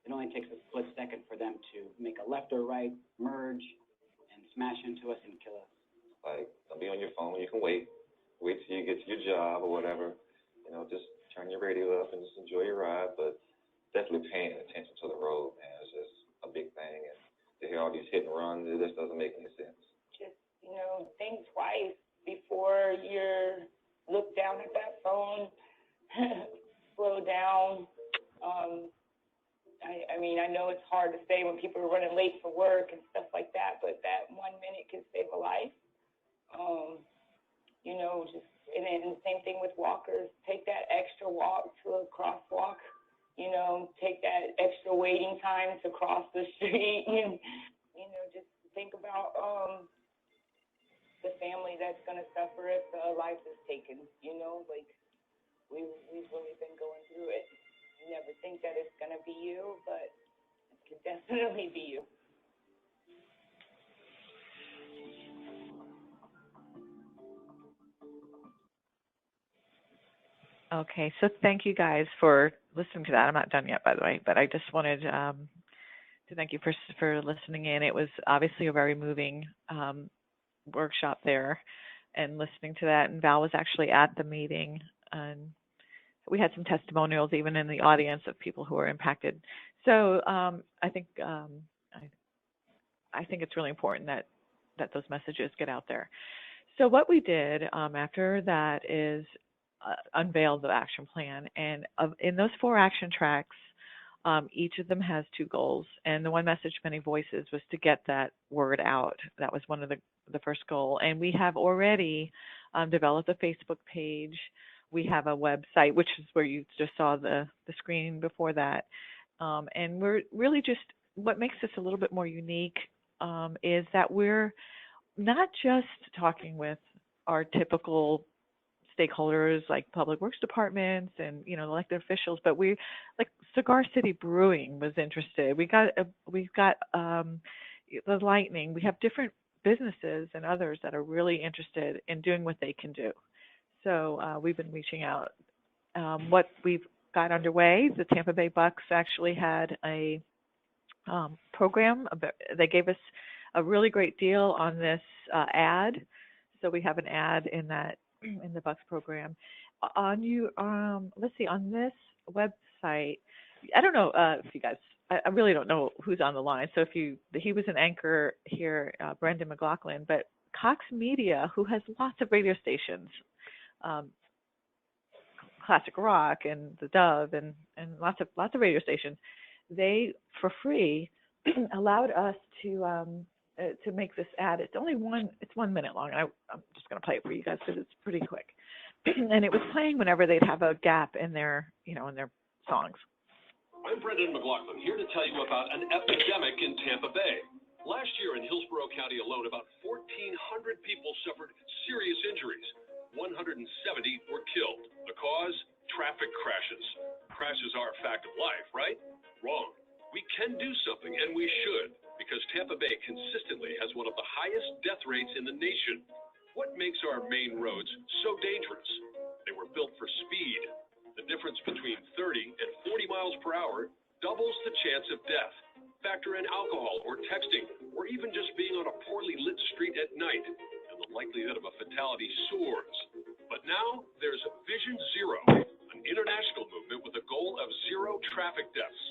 it only takes a split second for them to make a left or right, merge, and smash into us and kill us. Like, don't be on your phone. You can wait till you get to your job or whatever. You know, just turn your radio up and just enjoy your ride. But definitely paying attention to the road, man, is just a big thing. And to hear all these hit and runs, it just doesn't make any sense. Just, you know, think twice before you look down at that phone. Slow down. I mean, I know it's hard to say when people are running late for work and stuff like that, but that 1 minute can save a life. You know, just, and then the same thing with walkers. Take that extra walk to a crosswalk. You know, take that extra waiting time to cross the street. And, you know, just think about the family that's going to suffer if a life is taken. You know, like we've really been going through it. You never think that it's going to be you, but it could definitely be you. Okay, so thank you guys for listening to that. I'm not done yet, by the way, but I just wanted to thank you for listening in. It was obviously a very moving workshop there, and listening to that. And Val was actually at the meeting, and we had some testimonials even in the audience of people who were impacted. So I think it's really important that those messages get out there. So what we did after that is unveiled the action plan, and in those 4 action tracks, each of them has 2 goals, and the one message, many voices, was to get that word out. That was one of the first goal, and we have already developed a Facebook page. We have a website, which is where you just saw the screen before that, and we're really just, what makes this a little bit more unique is that we're not just talking with our typical stakeholders like public works departments and elected officials, but we, like Cigar City Brewing was interested. We've got the Lightning. We have different businesses and others that are really interested in doing what they can do. So we've been reaching out. What we've got underway, the Tampa Bay Bucks actually had a program. They gave us a really great deal on this ad. So we have an ad in the Bucks program. Let's see, on this website, I don't know if you guys, I really don't know who's on the line. So he was an anchor here, Brendan McLaughlin, but Cox Media, who has lots of radio stations, classic rock and the Dove and lots of radio stations, they for free allowed us to make this ad. It's only 1 minute long. I'm just going to play it for you guys because it's pretty quick. And it was playing whenever they'd have a gap in their songs. I'm Brendan McLaughlin, here to tell you about an epidemic in Tampa Bay. Last year in Hillsborough County alone, about 1,400 people suffered serious injuries. 170 were killed. The cause? Traffic crashes. Crashes are a fact of life, right? Wrong. We can do something, and we should, because Tampa Bay consistently has one of the highest death rates in the nation. What makes our main roads so dangerous? They were built for speed. The difference between 30 and 40 miles per hour doubles the chance of death. Factor in alcohol or texting, or even just being on a poorly lit street at night, and the likelihood of a fatality soars. But now there's Vision Zero, an international movement with a goal of 0 traffic deaths.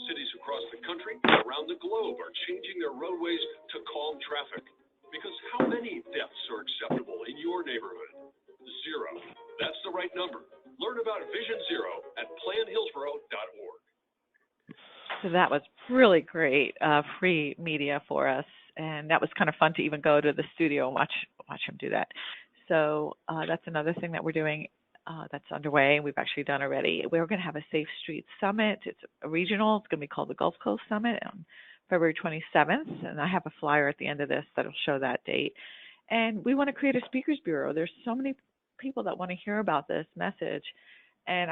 Cities across the country and around the globe are changing their roadways to calm traffic. Because how many deaths are acceptable in your neighborhood? 0. That's the right number. Learn about Vision Zero at planhillsborough.org. So that was really great free media for us, and that was kind of fun to even go to the studio and watch him do that. So that's another thing that we're doing that's underway, and we've actually done already. We're going to have a Safe Streets Summit. It's a regional. It's going to be called the Gulf Coast Summit on February 27th, and I have a flyer at the end of this that'll show that date. And we want to create a speakers bureau. There's so many people that want to hear about this message, and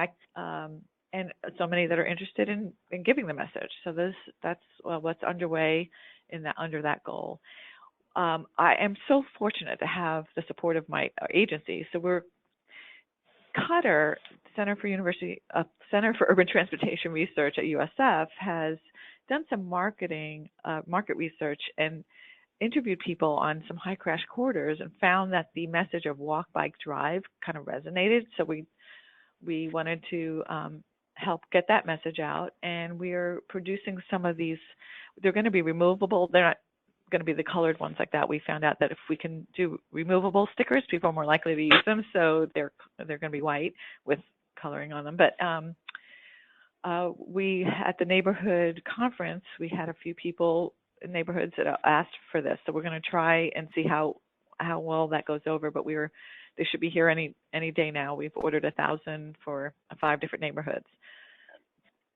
and so many that are interested in giving the message. So that's what's underway under that goal. I am so fortunate to have the support of my agency. So we're Qatar, Center for Urban Transportation Research at USF, has done some market research and interviewed people on some high crash corridors and found that the message of walk, bike, drive kind of resonated. So we wanted to help get that message out, and we're producing some of these. They're going to be removable. They're not going to be the colored ones like that. We found out that if we can do removable stickers, people are more likely to use them. So they're going to be white with coloring on them. But we at the neighborhood conference, we had a few people in neighborhoods that asked for this. So we're going to try and see how well that goes over. But they should be here any day now. We've ordered 1,000 for 5 different neighborhoods.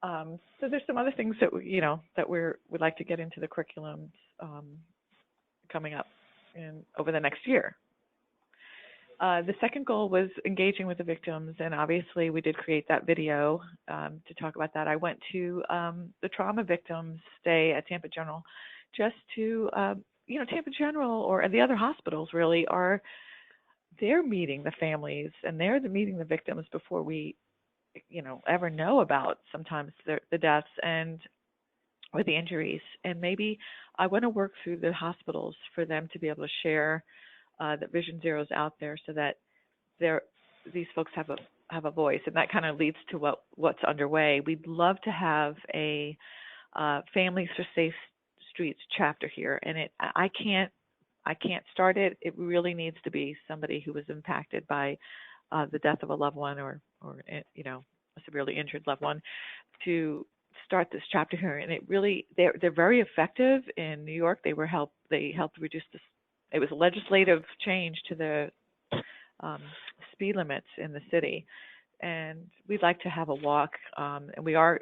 So there's some other things that we'd like to get into the curriculums coming up over the next year. The second goal was engaging with the victims, and obviously we did create that video to talk about that. I went to the trauma victims day at Tampa General just to, Tampa General or the other hospitals really they're meeting the families and they're meeting the victims before we, ever know about sometimes the deaths or the injuries. And maybe I want to work through the hospitals for them to be able to share that Vision Zero is out there, so that these folks have a voice, and that kind of leads to what's underway. We'd love to have a Families for Safe Streets chapter here, and I can't start it. It really needs to be somebody who was impacted by the death of a loved one or a severely injured loved one to start this chapter here. And it really, they're very effective in New York. They helped reduce this. It was a legislative change to the speed limits in the city, and we'd like to have a walk. And we are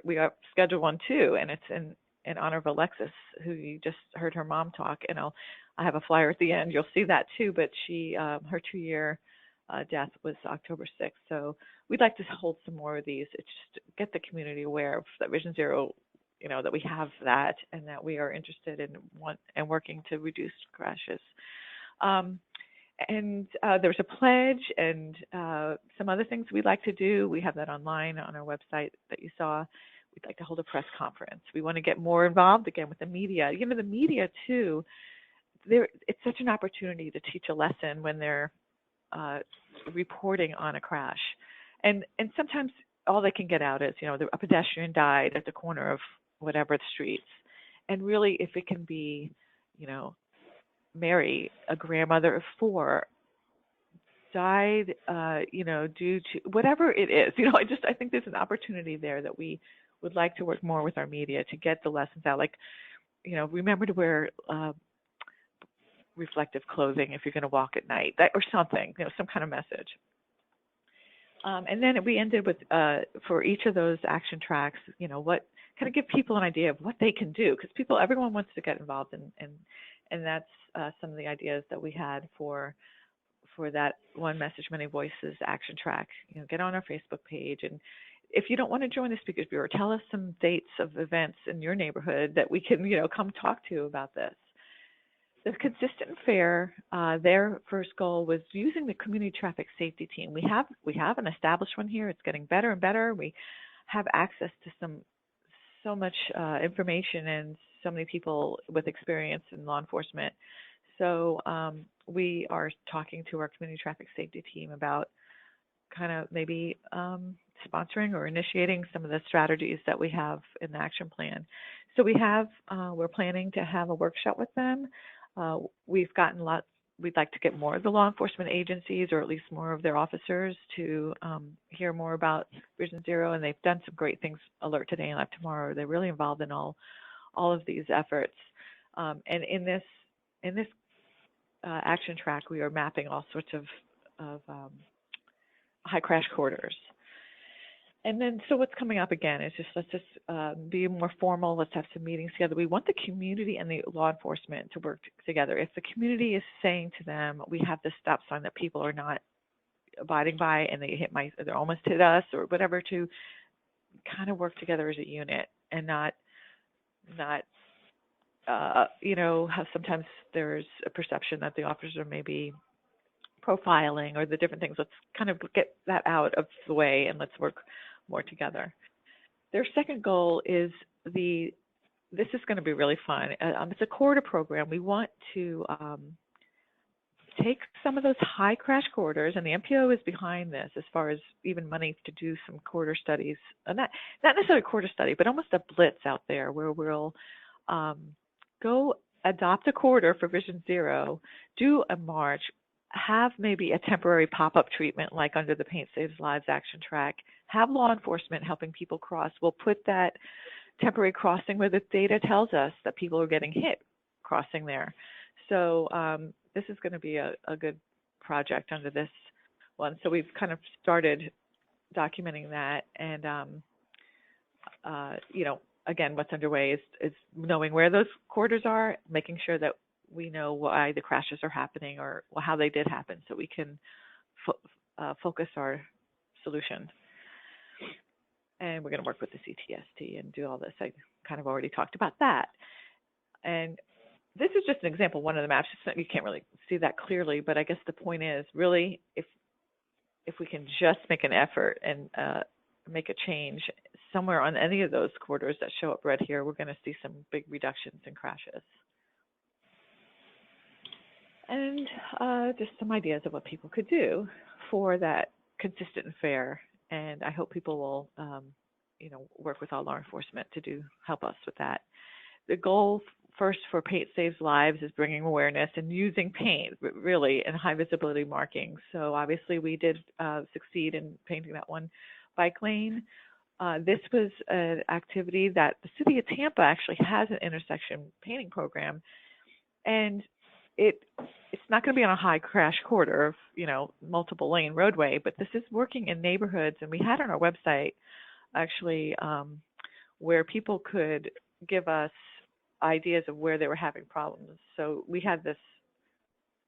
scheduled one too, and it's in honor of Alexis, who you just heard her mom talk. And I have a flyer at the end. You'll see that too. But her 2-year death was October 6th. So we'd like to hold some more of these. It's just to get the community aware of that Vision Zero, that we have that, and that we are interested in working to reduce crashes. And there's a pledge and some other things we'd like to do. We have that online on our website that you saw. We'd like to hold a press conference. We want to get more involved again with the media. The media too, it's such an opportunity to teach a lesson when they're reporting on a crash. And sometimes all they can get out is, a pedestrian died at the corner of whatever the streets. And really, if it can be, Mary, a grandmother of 4, died, due to whatever it is. I think there's an opportunity there that we would like to work more with our media to get the lessons out. Like, remember to wear reflective clothing if you're going to walk at night, or something, some kind of message. And then we ended with, for each of those action tracks, what kind of give people an idea of what they can do, because everyone wants to get involved, and that's some of the ideas that we had for that One Message, Many Voices action track. Get on our Facebook page, and if you don't want to join the Speakers Bureau, tell us some dates of events in your neighborhood that we can, come talk to about this. The Consistent Fair, their first goal was using the community traffic safety team. We have an established one here. It's getting better and better. We have access to so much information and so many people with experience in law enforcement. So we are talking to our community traffic safety team about kind of maybe sponsoring or initiating some of the strategies that we have in the action plan. So we're planning to have a workshop with them. We'd like to get more of the law enforcement agencies, or at least more of their officers, to hear more about Vision Zero, and they've done some great things. Alert Today and Live Tomorrow, they're really involved in all of these efforts. And in this action track, we are mapping all sorts of high crash corridors. And then, so what's coming up again is let's be more formal. Let's have some meetings together. We want the community and the law enforcement to work together. If the community is saying to them, we have this stop sign that people are not abiding by, and they almost hit us or whatever, to kind of work together as a unit, and not how sometimes there's a perception that the officers are maybe profiling or the different things. Let's kind of get that out of the way, and let's work more together. Their second goal is this is going to be really fun. It's a corridor program. We want to take some of those high crash corridors, and the MPO is behind this as far as even money to do some corridor studies. Not necessarily a corridor study, but almost a blitz out there where we'll go adopt a corridor for Vision Zero, do a march, have maybe a temporary pop-up treatment like under the Paint Saves Lives action track, have law enforcement helping people cross. We'll put that temporary crossing where the data tells us that people are getting hit crossing there. So this is going to be a good project under this one. So we've kind of started documenting that, and again, what's underway is knowing where those corridors are, making sure that we know why the crashes are happening or how they did happen, so we can focus our solutions. And we're going to work with the CTST and do all this. I kind of already talked about that. And this is just an example, one of the maps. You can't really see that clearly, but I guess the point is really if we can just make an effort and make a change somewhere on any of those corridors that show up red here, we're going to see some big reductions in crashes. And just some ideas of what people could do for that consistent and fair. And I hope people will, work with all law enforcement to help us with that. The goal first for Paint Saves Lives is bringing awareness and using paint, really, and high visibility markings. So obviously we did succeed in painting that one bike lane. This was an activity that the city of Tampa actually has an intersection painting program, and it's not going to be on a high crash corridor of, multiple lane roadway, but this is working in neighborhoods, and we had on our website actually where people could give us ideas of where they were having problems. So we had this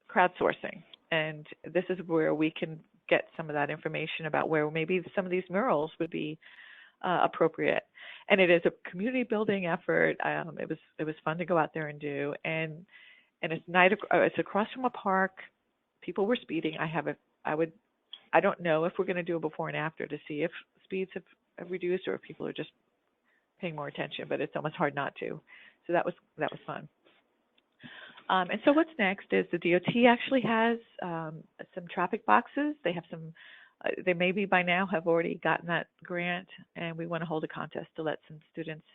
crowdsourcing, and this is where we can get some of that information about where maybe some of these murals would be appropriate. And it is a community building effort. It was fun to go out there and do, and it's across from a park. People were speeding. I don't know if we're going to do a before and after to see if speeds have reduced or if people are just paying more attention, but it's almost hard not to. So that was fun. And so what's next is the DOT actually has some traffic boxes. They have some, they maybe by now have already gotten that grant, and we want to hold a contest to let some students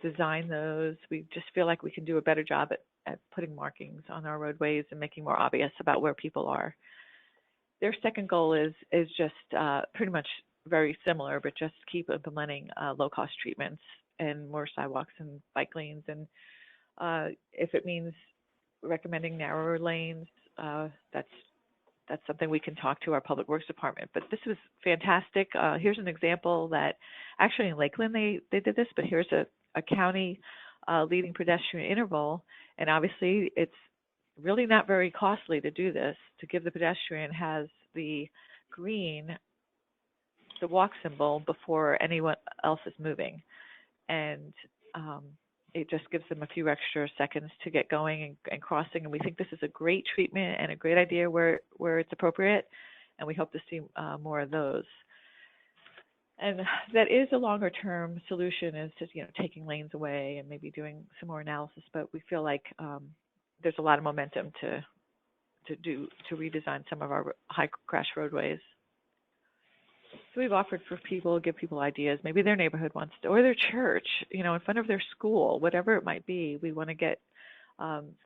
design those. We just feel like we can do a better job at putting markings on our roadways and making more obvious about where people are. Their second goal is just pretty much very similar, but just keep implementing low-cost treatments and more sidewalks and bike lanes. And if it means recommending narrower lanes, that's something we can talk to our Public Works Department. But this was fantastic. Here's an example that actually in Lakeland they did this, but here's a county leading pedestrian interval. And obviously it's really not very costly to do this, to give the pedestrian has the green, the walk symbol before anyone else is moving. And it just gives them a few extra seconds to get going and crossing. And we think this is a great treatment and a great idea where it's appropriate. And we hope to see more of those. And that is a longer term solution, is just, taking lanes away and maybe doing some more analysis. But we feel like there's a lot of momentum to redesign some of our high crash roadways. So we've offered for people, give people ideas. Maybe their neighborhood wants to, or their church, in front of their school, whatever it might be. We want to get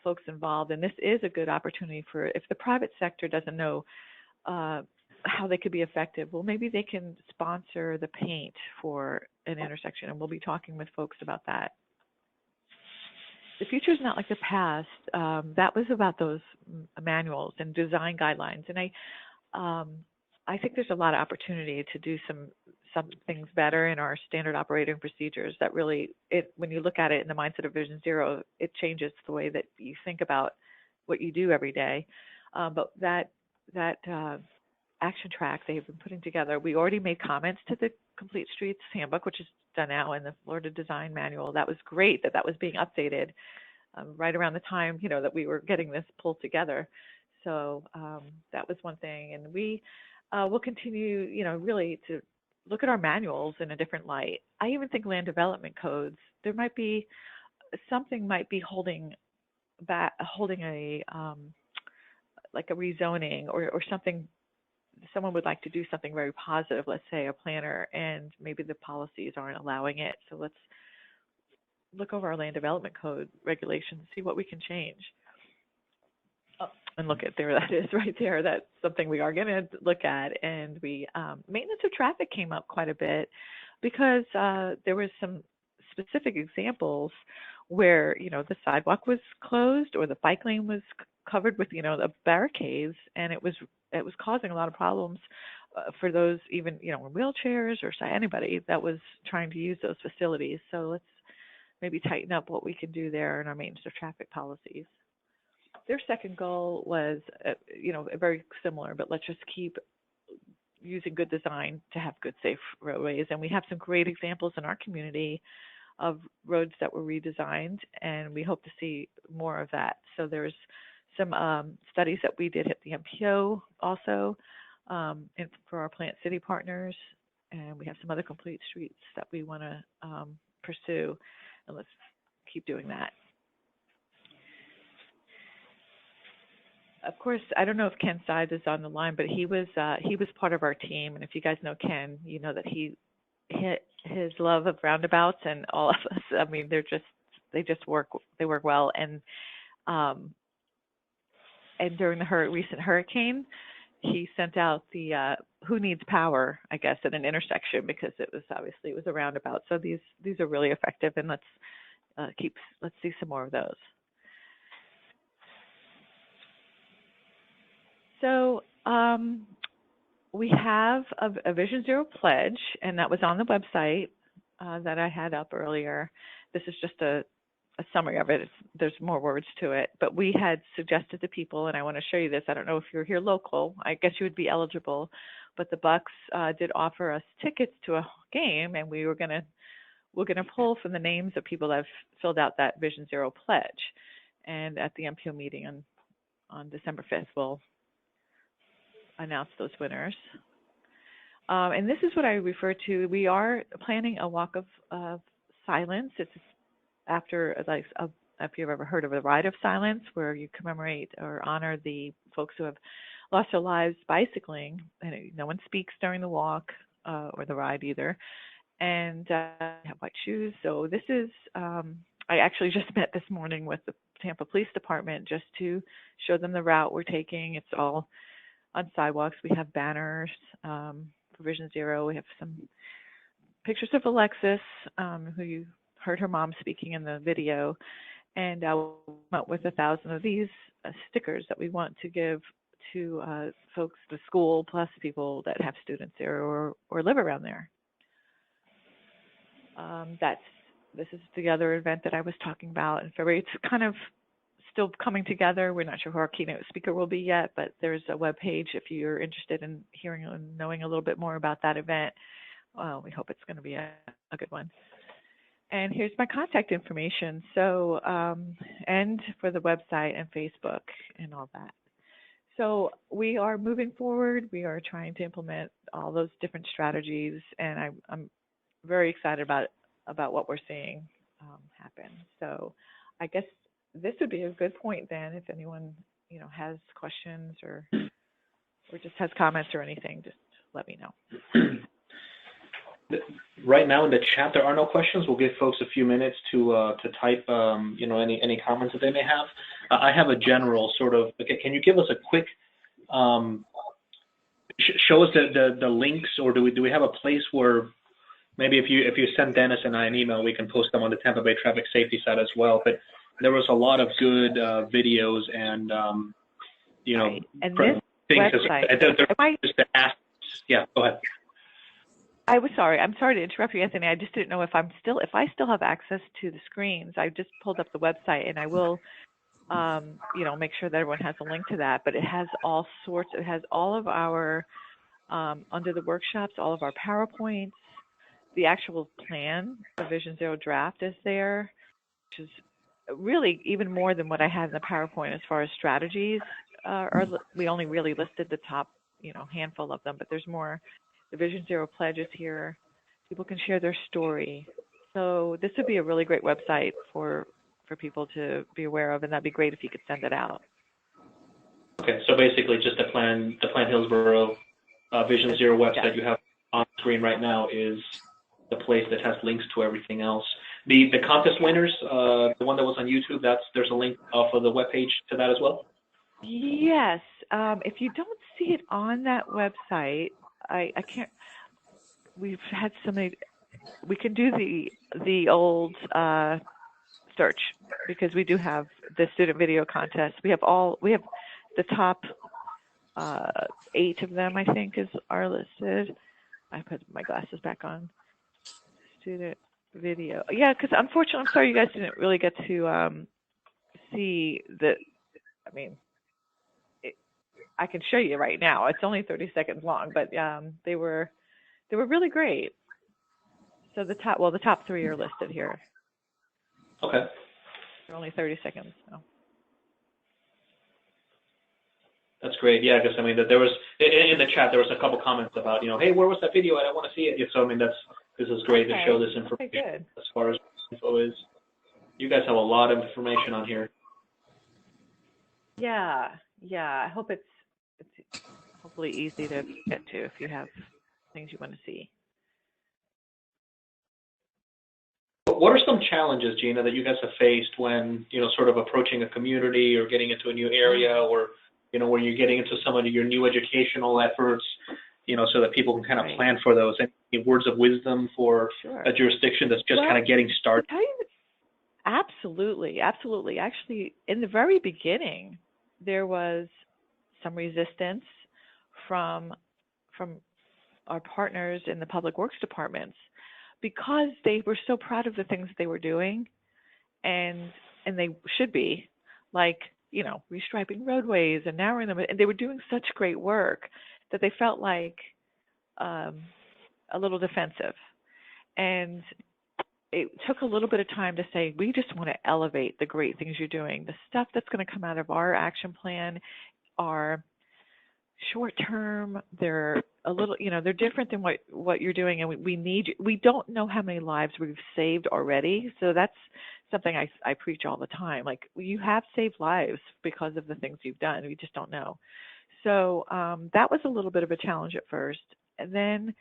folks involved. And this is a good opportunity for, if the private sector doesn't know how they could be effective, well, maybe they can sponsor the paint for an intersection. And we'll be talking with folks about that. The future is not like the past. That was about those manuals and design guidelines. And I think there's a lot of opportunity to do some things better in our standard operating procedures that really, when you look at it in the mindset of Vision Zero, it changes the way that you think about what you do every day. But that action track they've been putting together, we already made comments to the Complete Streets Handbook, which is done now, in the Florida Design Manual. That was great that was being updated right around the time, that we were getting this pulled together. So that was one thing. And we will continue, really to look at our manuals in a different light. I even think land development codes, there might be something holding a like a rezoning or something. Someone would like to do something very positive, let's say a planner, and maybe the policies aren't allowing it. So let's look over our land development code regulations, see what we can change. And look at there, that is right there. That's something we are going to look at. And we maintenance of traffic came up quite a bit because there was some specific examples where the sidewalk was closed or the bike lane was covered with the barricades, and it was causing a lot of problems for those even in wheelchairs or anybody that was trying to use those facilities. So let's maybe tighten up what we can do there in our maintenance of traffic policies. their second goal was, very similar, but let's just keep using good design to have good, safe roadways. And we have some great examples in our community of roads that were redesigned, and we hope to see more of that. So there's some studies that we did at the MPO also for our Plant City partners, and we have some other complete streets that we want to pursue, and let's keep doing that. Of course, I don't know if Ken Sides is on the line, but he was part of our team, and if you guys know Ken, you know that his love of roundabouts and all of us. I mean, they work well, and during the recent hurricane, he sent out the who needs power, I guess, at an intersection, because it was a roundabout. So these are really effective, and let's see some more of those. So we have a Vision Zero pledge, and that was on the website that I had up earlier. This is just a summary of it. There's more words to it, but we had suggested to people, and I want to show you this. I don't know if you're here local. I guess you would be eligible, but the Bucks did offer us tickets to a game, and we're gonna pull from the names of people that have filled out that Vision Zero pledge. And at the MPO meeting on December 5th, we'll announce those winners. And this is what I refer to. We are planning a walk of silence. It's after, if you've ever heard of a ride of silence, where you commemorate or honor the folks who have lost their lives bicycling, and no one speaks during the walk or the ride either, and have white shoes. So this is, I actually just met this morning with the Tampa Police Department just to show them the route we're taking. It's all on sidewalks. We have banners for Vision Zero. We have some pictures of Alexis, who you heard her mom speaking in the video, and I'll come up with 1,000 of these stickers that we want to give to folks, the school, plus people that have students there or live around there. This is the other event that I was talking about in February. It's kind of still coming together. We're not sure who our keynote speaker will be yet, but there's a webpage if you're interested in hearing and knowing a little bit more about that event. We hope it's going to be a good one. And here's my contact information. So, and for the website and Facebook and all that. So we are moving forward. We are trying to implement all those different strategies, and I'm very excited about what we're seeing happen. So I guess this would be a good point then, if anyone has questions or just has comments or anything, just let me know. Right now in the chat, there are no questions. We'll give folks a few minutes to type, any comments that they may have. I have a general sort of. Okay, can you give us a quick show us the links, or do we have a place where maybe if you send Dennis and I an email, we can post them on the Tampa Bay Traffic Safety site as well. But there was a lot of good videos and right. And this things. website. Just to ask. Yeah, go ahead. I'm sorry to interrupt you, Anthony. I just didn't know if I still have access to the screens. I just pulled up the website, and I will, make sure that everyone has a link to that. But it has all sorts. It has all of our under the workshops, all of our PowerPoints, the actual plan. The Vision Zero draft is there, which is really even more than what I had in the PowerPoint as far as strategies. We only really listed the top, handful of them, but there's more. The Vision Zero pledge is here. People can share their story. So this would be a really great website for people to be aware of, and that'd be great if you could send it out. Okay, so basically just the Plan Hillsborough Vision Zero website you have on screen right now is the place that has links to everything else. The contest winners, the one that was on YouTube, there's a link off of the webpage to that as well? Yes. If you don't see it on that website, I can't. We've had so many. We can do the old search, because we do have the student video contest. We have the top 8 of them, I think, are listed. I put my glasses back on. Student video. Yeah, because unfortunately, I'm sorry you guys didn't really get to see I mean, I can show you right now. It's only 30 seconds long, but they were really great. So the top 3 are listed here. Okay. They're only 30 seconds. So. That's great. Yeah, because I mean, that there was in the chat there was a couple comments about, hey, where was that video? I don't want to see it. So I mean, this is great to show this information. Okay, good. As far as info is. You guys have a lot of information on here. Yeah. I hope it's hopefully easy to get to if you have things you want to see. What are some challenges, Gina, that you guys have faced when, sort of approaching a community or getting into a new area, or, when you're getting into some of your new educational efforts, so that people can kind of plan for those? Any words of wisdom for a jurisdiction that's just kind of getting started? Absolutely. Actually, in the very beginning, there was some resistance from our partners in the public works departments, because they were so proud of the things they were doing, and they should be, like, restriping roadways and narrowing them, and they were doing such great work that they felt like a little defensive. And it took a little bit of time to say, we just want to elevate the great things you're doing. The stuff that's going to come out of our action plan are short term. They're a little, they're different than what you're doing, and we need you. We don't know how many lives we've saved already, so that's something I preach all the time. Like, you have saved lives because of the things you've done. We just don't know. So that was a little bit of a challenge at first, and then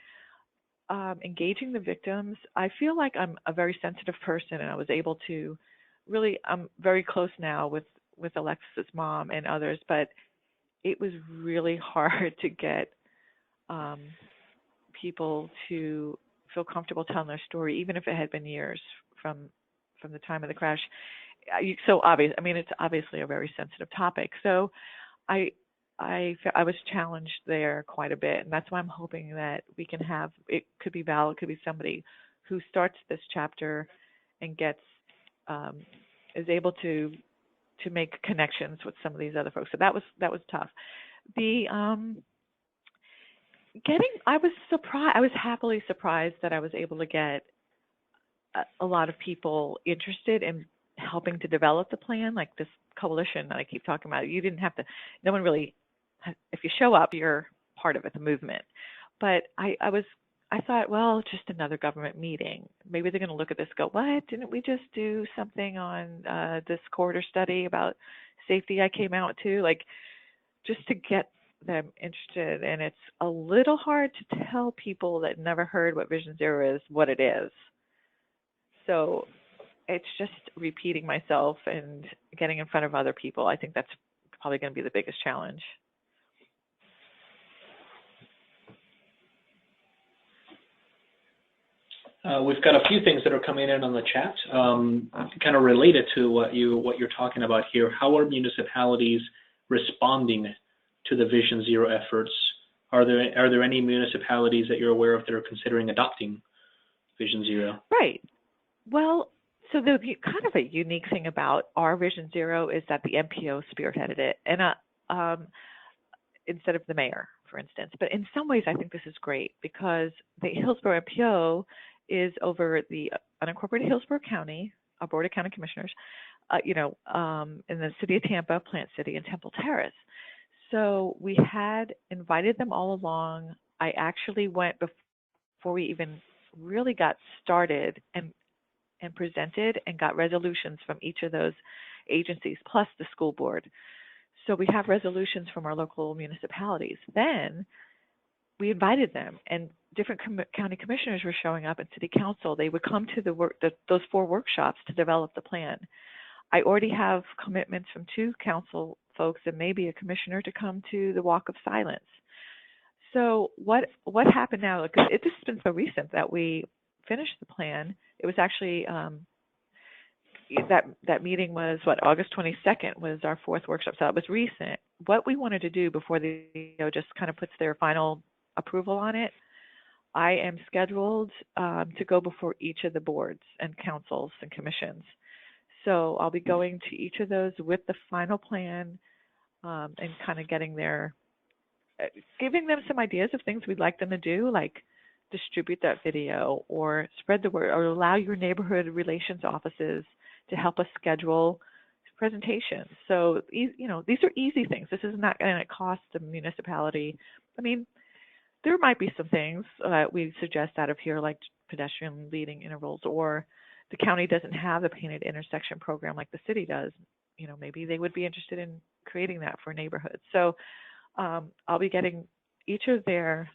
engaging the victims. I feel like I'm a very sensitive person, and I was able to really, I'm very close now with Alexis's mom and others, but it was really hard to get people to feel comfortable telling their story, even if it had been years from the time of the crash. So obvious. I mean, it's obviously a very sensitive topic. So I was challenged there quite a bit, and that's why I'm hoping that we can have, it could be Val, it could be somebody who starts this chapter and gets is able to make connections with some of these other folks. So that was tough. I was surprised. I was happily surprised that I was able to get a lot of people interested in helping to develop the plan, like this coalition that I keep talking about. You didn't have to. No one really. If you show up, you're part of it, the movement. But I thought, well, just another government meeting. Maybe they're going to look at this and go, what? Didn't we just do something on this corridor study about safety I came out to? Like, just to get them interested. And it's a little hard to tell people that never heard what Vision Zero is, what it is. So it's just repeating myself and getting in front of other people. I think that's probably going to be the biggest challenge. We've got a few things that are coming in on the chat, kind of related to what you're talking about here. How are municipalities responding to the Vision Zero efforts? Are there any municipalities that you're aware of that are considering adopting Vision Zero? Right. Well, so the kind of a unique thing about our Vision Zero is that the MPO spearheaded it, and instead of the mayor, for instance. But in some ways, I think this is great because the Hillsborough MPO is over the unincorporated Hillsborough County, our Board of County Commissioners, in the city of Tampa, Plant City, and Temple Terrace. So we had invited them all along. I actually went before we even really got started and presented and got resolutions from each of those agencies, plus the school board. So we have resolutions from our local municipalities. Then we invited them, and different county commissioners were showing up, and city council. They would come to those 4 workshops to develop the plan. I already have commitments from 2 council folks and maybe a commissioner to come to the Walk of Silence. So what happened now? Because it's just been so recent that we finished the plan. It was actually that meeting was August 22nd was our 4th workshop. So it was recent. What we wanted to do before the just kind of puts their final approval on it, I am scheduled to go before each of the boards and councils and commissions. So I'll be going to each of those with the final plan and kind of getting their, giving them some ideas of things we'd like them to do, like distribute that video or spread the word or allow your neighborhood relations offices to help us schedule presentations. So, you know, these are easy things. This is not going to cost the municipality. I mean, there might be some things we suggest out of here, like pedestrian leading intervals, or the county doesn't have the painted intersection program like the city does. You know, maybe they would be interested in creating that for neighborhoods. So I'll be getting each of their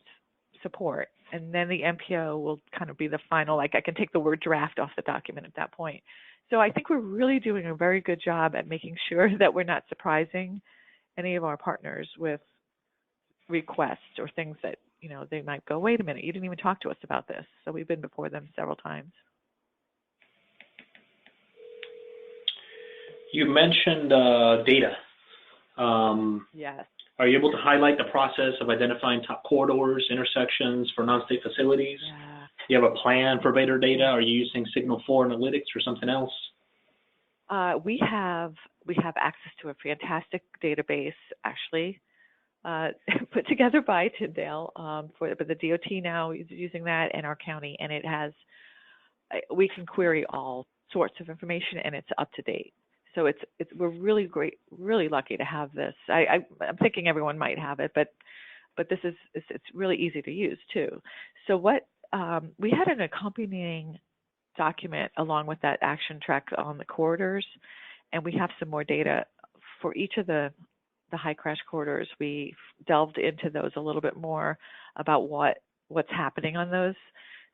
support, and then the MPO will kind of be the final, like I can take the word draft off the document at that point. So I think we're really doing a very good job at making sure that we're not surprising any of our partners with requests or things that, you know, they might go, wait a minute, you didn't even talk to us about this. So we've been before them several times. You mentioned data. Yes. Are you able to highlight the process of identifying top corridors, intersections for non-state facilities? Yeah. Do you have a plan for better data? Are you using Signal 4 Analytics or something else? We have access to a fantastic database, actually, put together by Tyndale, but the DOT now is using that, and our county, and it has, we can query all sorts of information, and it's up to date. So we're really really lucky to have this. I'm thinking everyone might have it, but it's really easy to use too. So what we had an accompanying document along with that action track on the corridors, and we have some more data for each of the high crash corridors. We delved into those a little bit more about what's happening on those.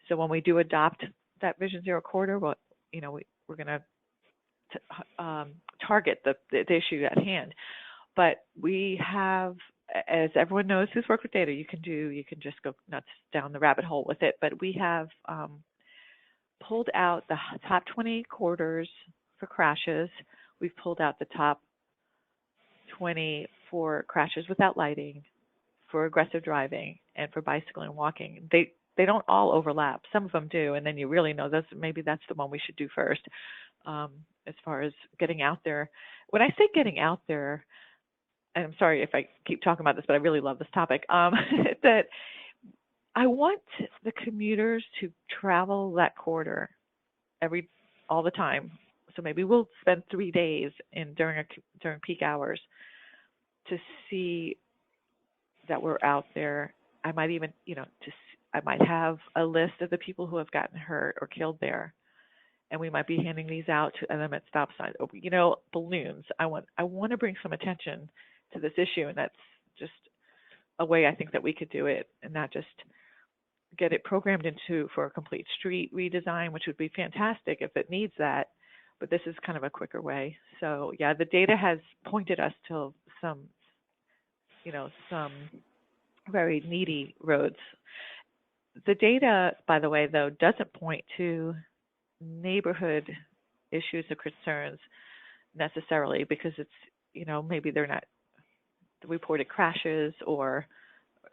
So when we do adopt that Vision Zero corridor, we're going to target the issue at hand. But we have, as everyone knows who's worked with data, you can just go nuts down the rabbit hole with it. But we have pulled out the top 20 corridors for crashes. We've pulled out the top 20 for crashes without lighting, for aggressive driving, and for bicycling and walking. They don't all overlap. Some of them do, and then you really know maybe that's the one we should do first. As far as getting out there. When I say getting out there, and I'm sorry if I keep talking about this, but I really love this topic, that I want the commuters to travel that corridor all the time. So maybe we'll spend 3 days during peak hours to see that we're out there. I might even, I might have a list of the people who have gotten hurt or killed there. And we might be handing these out to them at stop signs. Balloons. I want to bring some attention to this issue, and that's just a way I think that we could do it, and not just get it programmed for a complete street redesign, which would be fantastic if it needs that. But this is kind of a quicker way. So yeah, the data has pointed us to some very needy roads. The data, by the way, though, doesn't point to neighborhood issues or concerns necessarily, because it's, maybe they're not the reported crashes or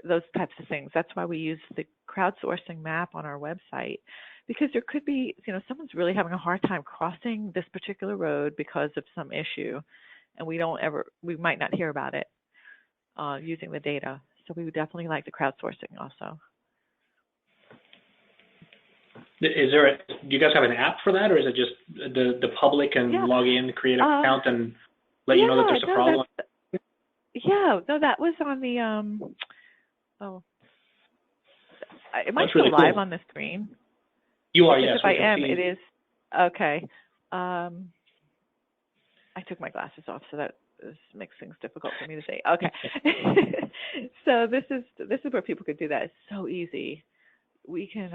those types of things. That's why we use the crowdsourcing map on our website, because there could be, someone's really having a hard time crossing this particular road because of some issue, and we might not hear about it using the data. So we would definitely like the crowdsourcing also. Do you guys have an app for that, or is it just the public can log in, create an account, and let you know that there's a problem? That was on the it might That's be really live cool. On the screen. You are, because yes. If I am, it is okay. I took my glasses off, so that makes things difficult for me to say. Okay, so this is where people could do that. It's so easy. We can.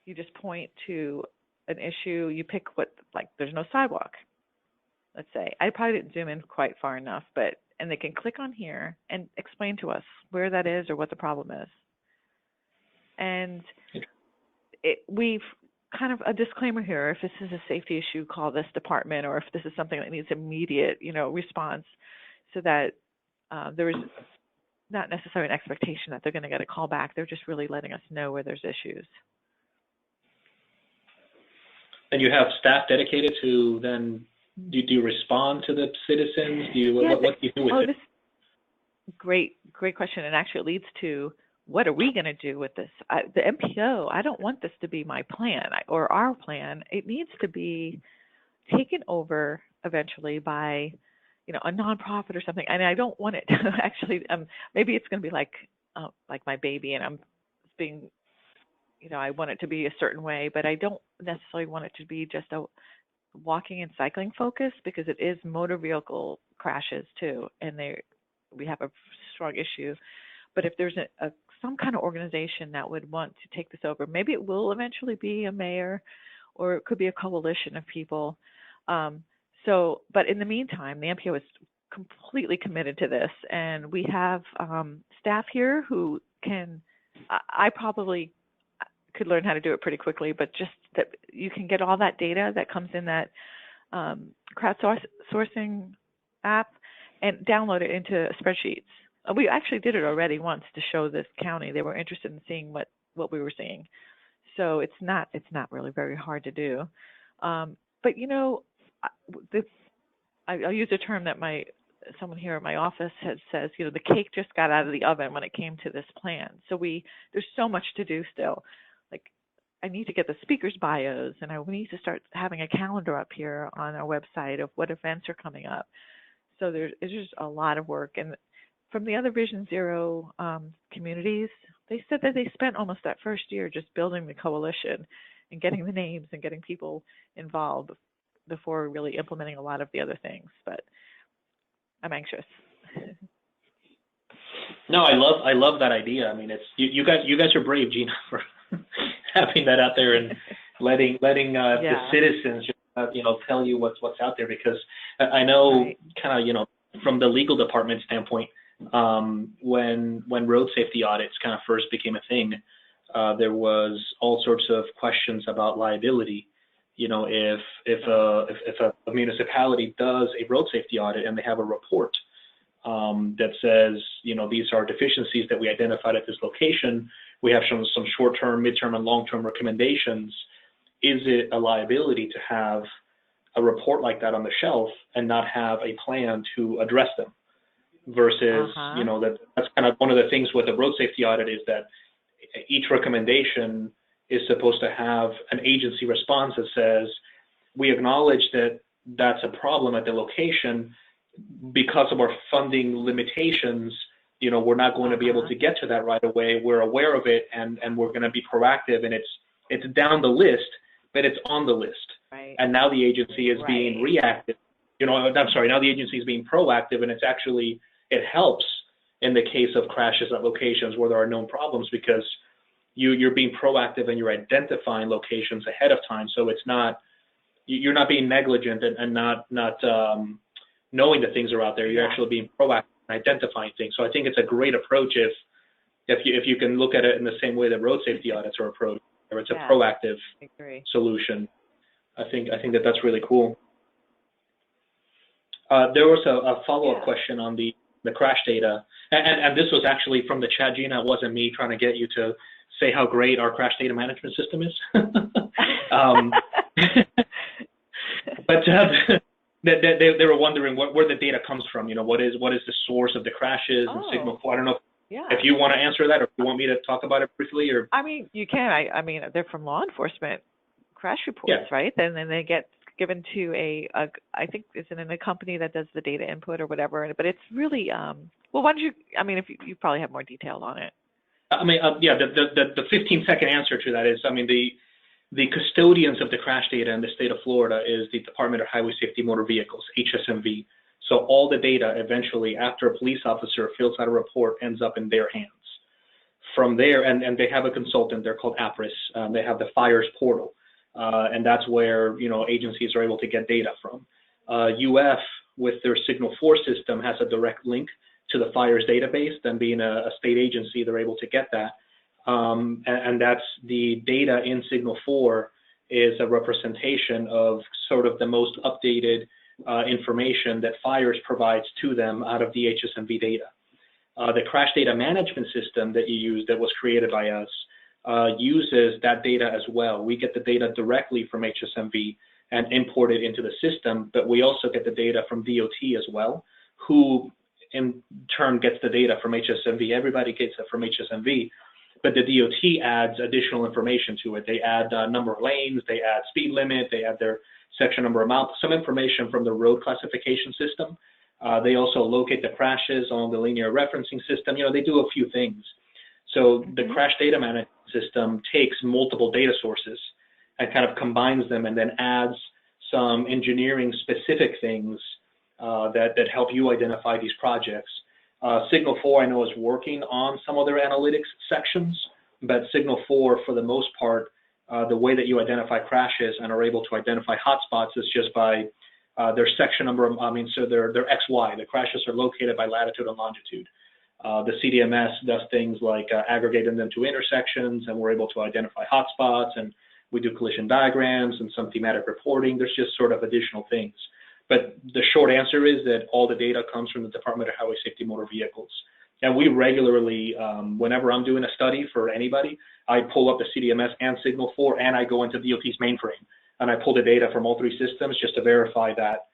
You just point to an issue. You pick there's no sidewalk. Let's say I probably didn't zoom in quite far enough, and they can click on here and explain to us where that is or what the problem is. And we've kind of a disclaimer here. If this is a safety issue, call this department, or if this is something that needs immediate, response, so that there is not necessarily an expectation that they're going to get a call back. They're just really letting us know where there's issues. And you have staff dedicated to then, do you respond to the citizens? What do you do with it? Great question. And actually it leads to, what are we going to do with this? The MPO, I don't want this to be my plan or our plan. It needs to be taken over eventually by, a nonprofit or something. And I don't want it to actually, maybe it's going to be like my baby, and I'm being, I want it to be a certain way, but I don't necessarily want it to be just a walking and cycling focus, because it is motor vehicle crashes too, and we have a strong issue. But if there's some kind of organization that would want to take this over, maybe it will eventually be a mayor, or it could be a coalition of people. But in the meantime, the MPO is completely committed to this, and we have staff here who can. I probably could learn how to do it pretty quickly, but just that you can get all that data that comes in that crowdsourcing app and download it into spreadsheets. We actually did it already once to show this county. They were interested in seeing what we were seeing. So it's not really very hard to do. But I'll use a term that someone here at my office says, the cake just got out of the oven when it came to this plan. So there's so much to do still. Like, I need to get the speakers' bios, and we need to start having a calendar up here on our website of what events are coming up. So there's just a lot of work. And from the other Vision Zero communities, they said that they spent almost that first year just building the coalition and getting the names and getting people involved before really implementing a lot of the other things. But I'm anxious. No, I love that idea. I mean, it's you guys are brave, Gina, for having that out there and letting the citizens tell you what's out there, because I know kind of from the legal department standpoint, when road safety audits kind of first became a thing, there was all sorts of questions about liability. If a municipality does a road safety audit and they have a report that says, these are deficiencies that we identified at this location, we have some short-term, mid-term, and long-term recommendations, is it a liability to have a report like that on the shelf and not have a plan to address them? Versus, that's kind of one of the things with a road safety audit, is that each recommendation is supposed to have an agency response that says, we acknowledge that that's a problem at the location. Because of our funding limitations, we're not going to be able to get to that right away. We're aware of it, and we're going to be proactive, and it's down the list, but it's on the list. Right. And now the agency is being reactive. Now the agency is being proactive, and it helps in the case of crashes at locations where there are known problems, because you're being proactive and you're identifying locations ahead of time. So you're not being negligent and not knowing that things are out there. You're actually being proactive and identifying things. So I think it's a great approach if you can look at it in the same way that road safety audits are approached, or it's a proactive solution. I think that's really cool. There was a follow-up question on the crash data, and this was actually from the chat, Gina. It wasn't me trying to get you to say how great our crash data management system is. But they were wondering where the data comes from. What is the source of the crashes and Signal 4? I don't know if you want to answer that, or if you want me to talk about it briefly. Or I mean, you can. I mean, they're from law enforcement crash reports, right? And then they get given to I think it's in a company that does the data input or whatever. But it's really well. Why don't you? I mean, if you probably have more detail on it. I mean, the 15-second answer to that is, I mean, the custodians of the crash data in the state of Florida is the Department of Highway Safety Motor Vehicles, HSMV. So all the data eventually, after a police officer fills out a report, ends up in their hands. From there, and they have a consultant, they're called APRIS. They have the FIRES portal, and that's where agencies are able to get data from. UF, with their Signal 4 system, has a direct link to the FIRES database. Then being a state agency, they're able to get that. And that's the data in Signal 4 is a representation of sort of the most updated information that FIRES provides to them out of the HSMV data. The crash data management system that you use that was created by us uses that data as well. We get the data directly from HSMV and import it into the system, but we also get the data from DOT as well, who in turn gets the data from HSMV. Everybody gets it from HSMV, but the DOT adds additional information to it. They add number of lanes, they add speed limit, they add their section number amount, some information from the road classification system. They also locate the crashes on the linear referencing system. You know, they do a few things. So the crash data management system takes multiple data sources and kind of combines them and then adds some engineering specific things that help you identify these projects. Signal 4, I know, is working on some of their analytics sections, but Signal 4, for the most part, the way that you identify crashes and are able to identify hotspots is just by their section number, so their XY. The crashes are located by latitude and longitude. The CDMS does things like aggregating them to intersections, and we're able to identify hotspots, and we do collision diagrams and some thematic reporting. There's just sort of additional things. But the short answer is that all the data comes from the Department of Highway Safety Motor Vehicles. And we regularly, whenever I'm doing a study for anybody, I pull up the CDMS and Signal 4, and I go into DOT's mainframe, and I pull the data from all three systems just to verify that,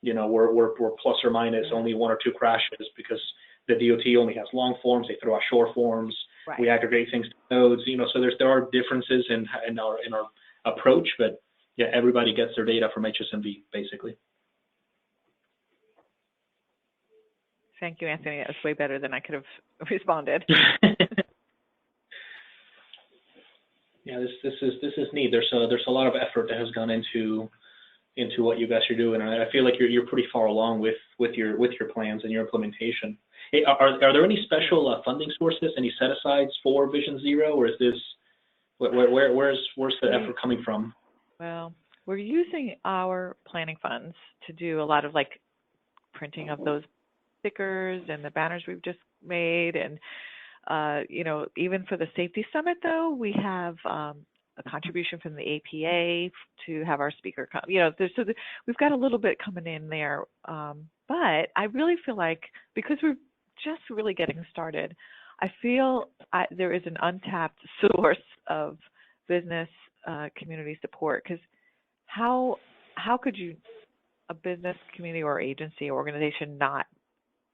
you know, we're plus or minus only 1 or 2 crashes, because the DOT only has long forms. They throw out short forms. Right. We aggregate things to nodes. You know, so there are differences in our approach, but yeah, everybody gets their data from HSMV basically. Thank you, Anthony. That was way better than I could have responded. Yeah, this is neat. There's a lot of effort that has gone into what you guys are doing, and I feel like you're pretty far along with your plans and your implementation. Hey, are there any special funding sources, any set asides for Vision Zero, or is this where's the effort coming from? Well, we're using our planning funds to do a lot of like printing of those stickers and the banners we've just made, and you know, even for the safety summit though, we have a contribution from the APA to have our speaker come. You know, we've got a little bit coming in there, but I really feel like because we're just really getting started, I feel there is an untapped source of business community support. Because how could you, a business community or agency or organization, not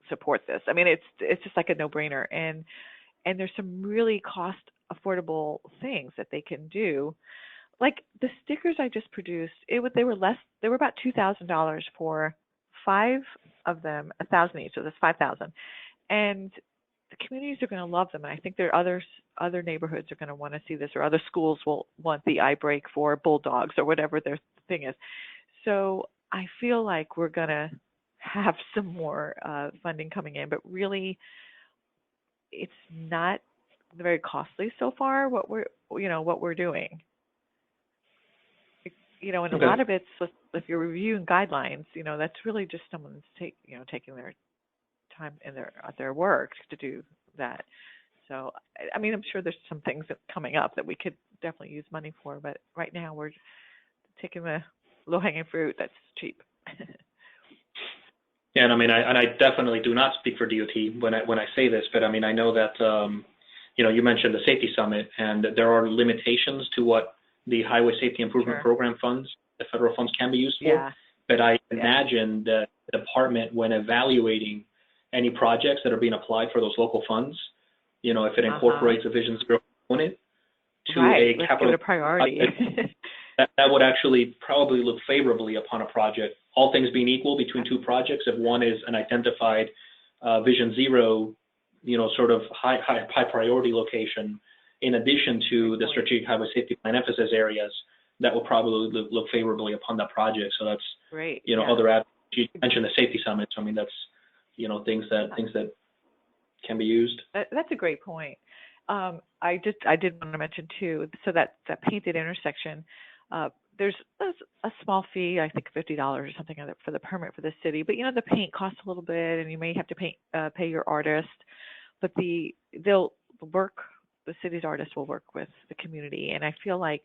support this? I mean, it's just like a no-brainer, and there's some really cost affordable things that they can do. Like the stickers I just produced, they were about $2,000 for 5 of them, 1,000 each, so that's 5,000. And the communities are going to love them, and I think there are other neighborhoods are going to want to see this, or other schools will want the eye break for bulldogs or whatever their thing is. So I feel like we're going to have some more funding coming in, but really it's not very costly so far what we're doing. You know, and a lot of it's, if you're reviewing guidelines, you know, that's really just someone's taking their time in their work to do that. So, I mean, I'm sure there's some things coming up that we could definitely use money for, but right now we're taking the low-hanging fruit that's cheap. Yeah, and I mean, I definitely do not speak for DOT when I say this, but I mean, I know that you know, you mentioned the safety summit, and there are limitations to what the Highway Safety Improvement Program funds, the federal funds, can be used for. Yeah. But I imagine that the department, when evaluating any projects that are being applied for those local funds, you know, if it incorporates a Vision Zero component to a capital priority, that would actually probably look favorably upon a project. All things being equal between 2 projects, if one is an identified Vision Zero, you know, sort of high priority location, in addition to the strategic highway safety plan emphasis areas, that will probably look favorably upon that project. So that's great. You know, other you mentioned the safety summit. So I mean, that's, you know, things that can be used. That's a great point. I did want to mention too. So that painted intersection. There's a small fee, I think $50 or something for the permit for the city. But you know, the paint costs a little bit, and you may have to pay your artist. But they'll work. The city's artists will work with the community, and I feel like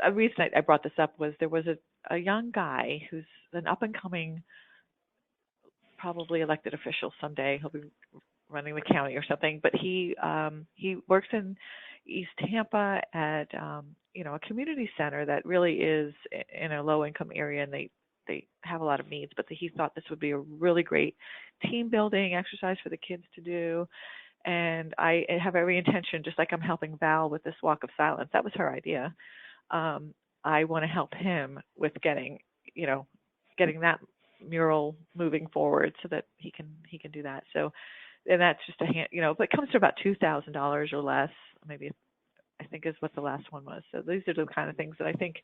a reason I brought this up was there was a young guy who's an up and coming, probably elected official someday. He'll be running the county or something. But he works in East Tampa at, a community center that really is in a low-income area, and they have a lot of needs, but he thought this would be a really great team building exercise for the kids to do. And I have every intention, just like I'm helping Val with this walk of silence, that was her idea. I want to help him with getting that mural moving forward so that he can do that. So, and that's just but it comes to about $2,000 or less, maybe, I think is what the last one was. So these are the kind of things that I think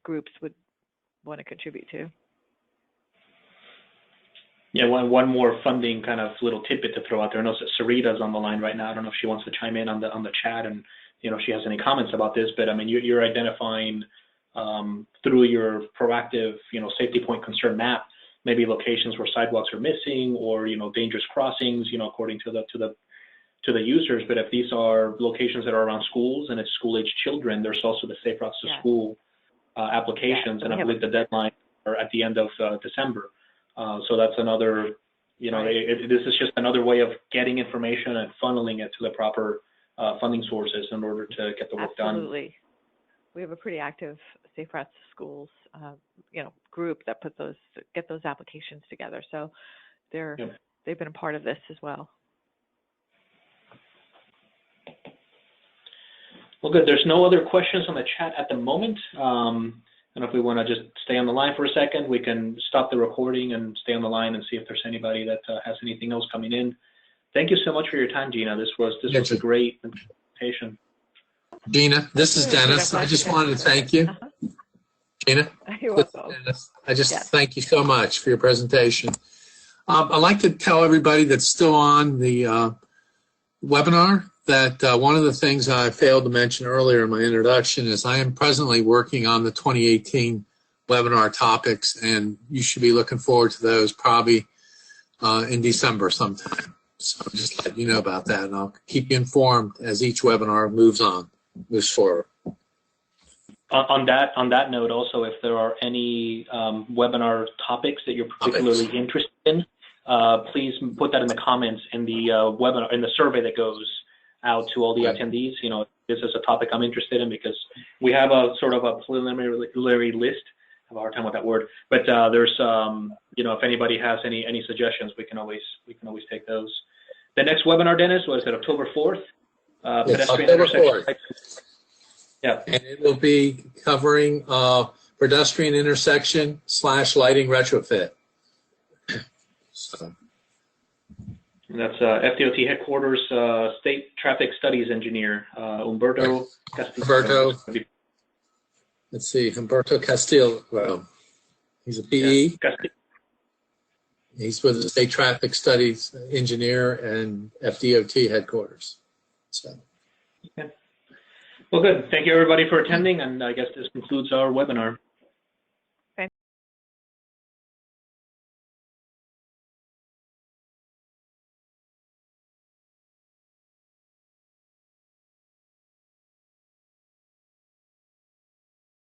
groups would want to contribute to. Yeah, one more funding kind of little tidbit to throw out there. I know Sarita's on the line right now. I don't know if she wants to chime in on the chat and if she has any comments about this. But I mean, you're identifying through your proactive safety point concern map maybe locations where sidewalks are missing or dangerous crossings according to the users. But if these are locations that are around schools and it's school-age children, there's also the Safe Routes to School applications, and I believe the deadline are at the end of December. So that's another, this is just another way of getting information and funneling it to the proper funding sources in order to get the work done. Absolutely. We have a pretty active Safe Routes to Schools, group that get those applications together. So they've been a part of this as well. Well, good. There's no other questions on the chat at the moment. And if we want to just stay on the line for a second, we can stop the recording and stay on the line and see if there's anybody that has anything else coming in. Thank you so much for your time, Gina. This was a great presentation. Gina, this is Dennis. I just wanted to thank you. Gina, you're welcome. I just thank you so much for your presentation. I'd like to tell everybody that's still on the webinar that one of the things I failed to mention earlier in my introduction is I am presently working on the 2018 webinar topics, and you should be looking forward to those probably in December sometime. So just let you know about that, and I'll keep you informed as each webinar moves forward. On that note, also, if there are any webinar topics that you're particularly interested in, please put that in the comments in the webinar, in the survey that goes out to all the attendees. This is a topic I'm interested in, because we have a sort of a preliminary list. I have a hard time with that word, but there's if anybody has any suggestions, we can always take those. The next webinar, Dennis, was it October 4th? Yes, October 4th. Yeah, and it will be covering pedestrian intersection / lighting retrofit. So. And that's FDOT headquarters state traffic studies engineer Humberto Castillo. Let's see, Humberto Castillo. Well, he's a PE. He's with the state traffic studies engineer and FDOT headquarters. So. Okay. Well, good. Thank you, everybody, for attending, and I guess this concludes our webinar.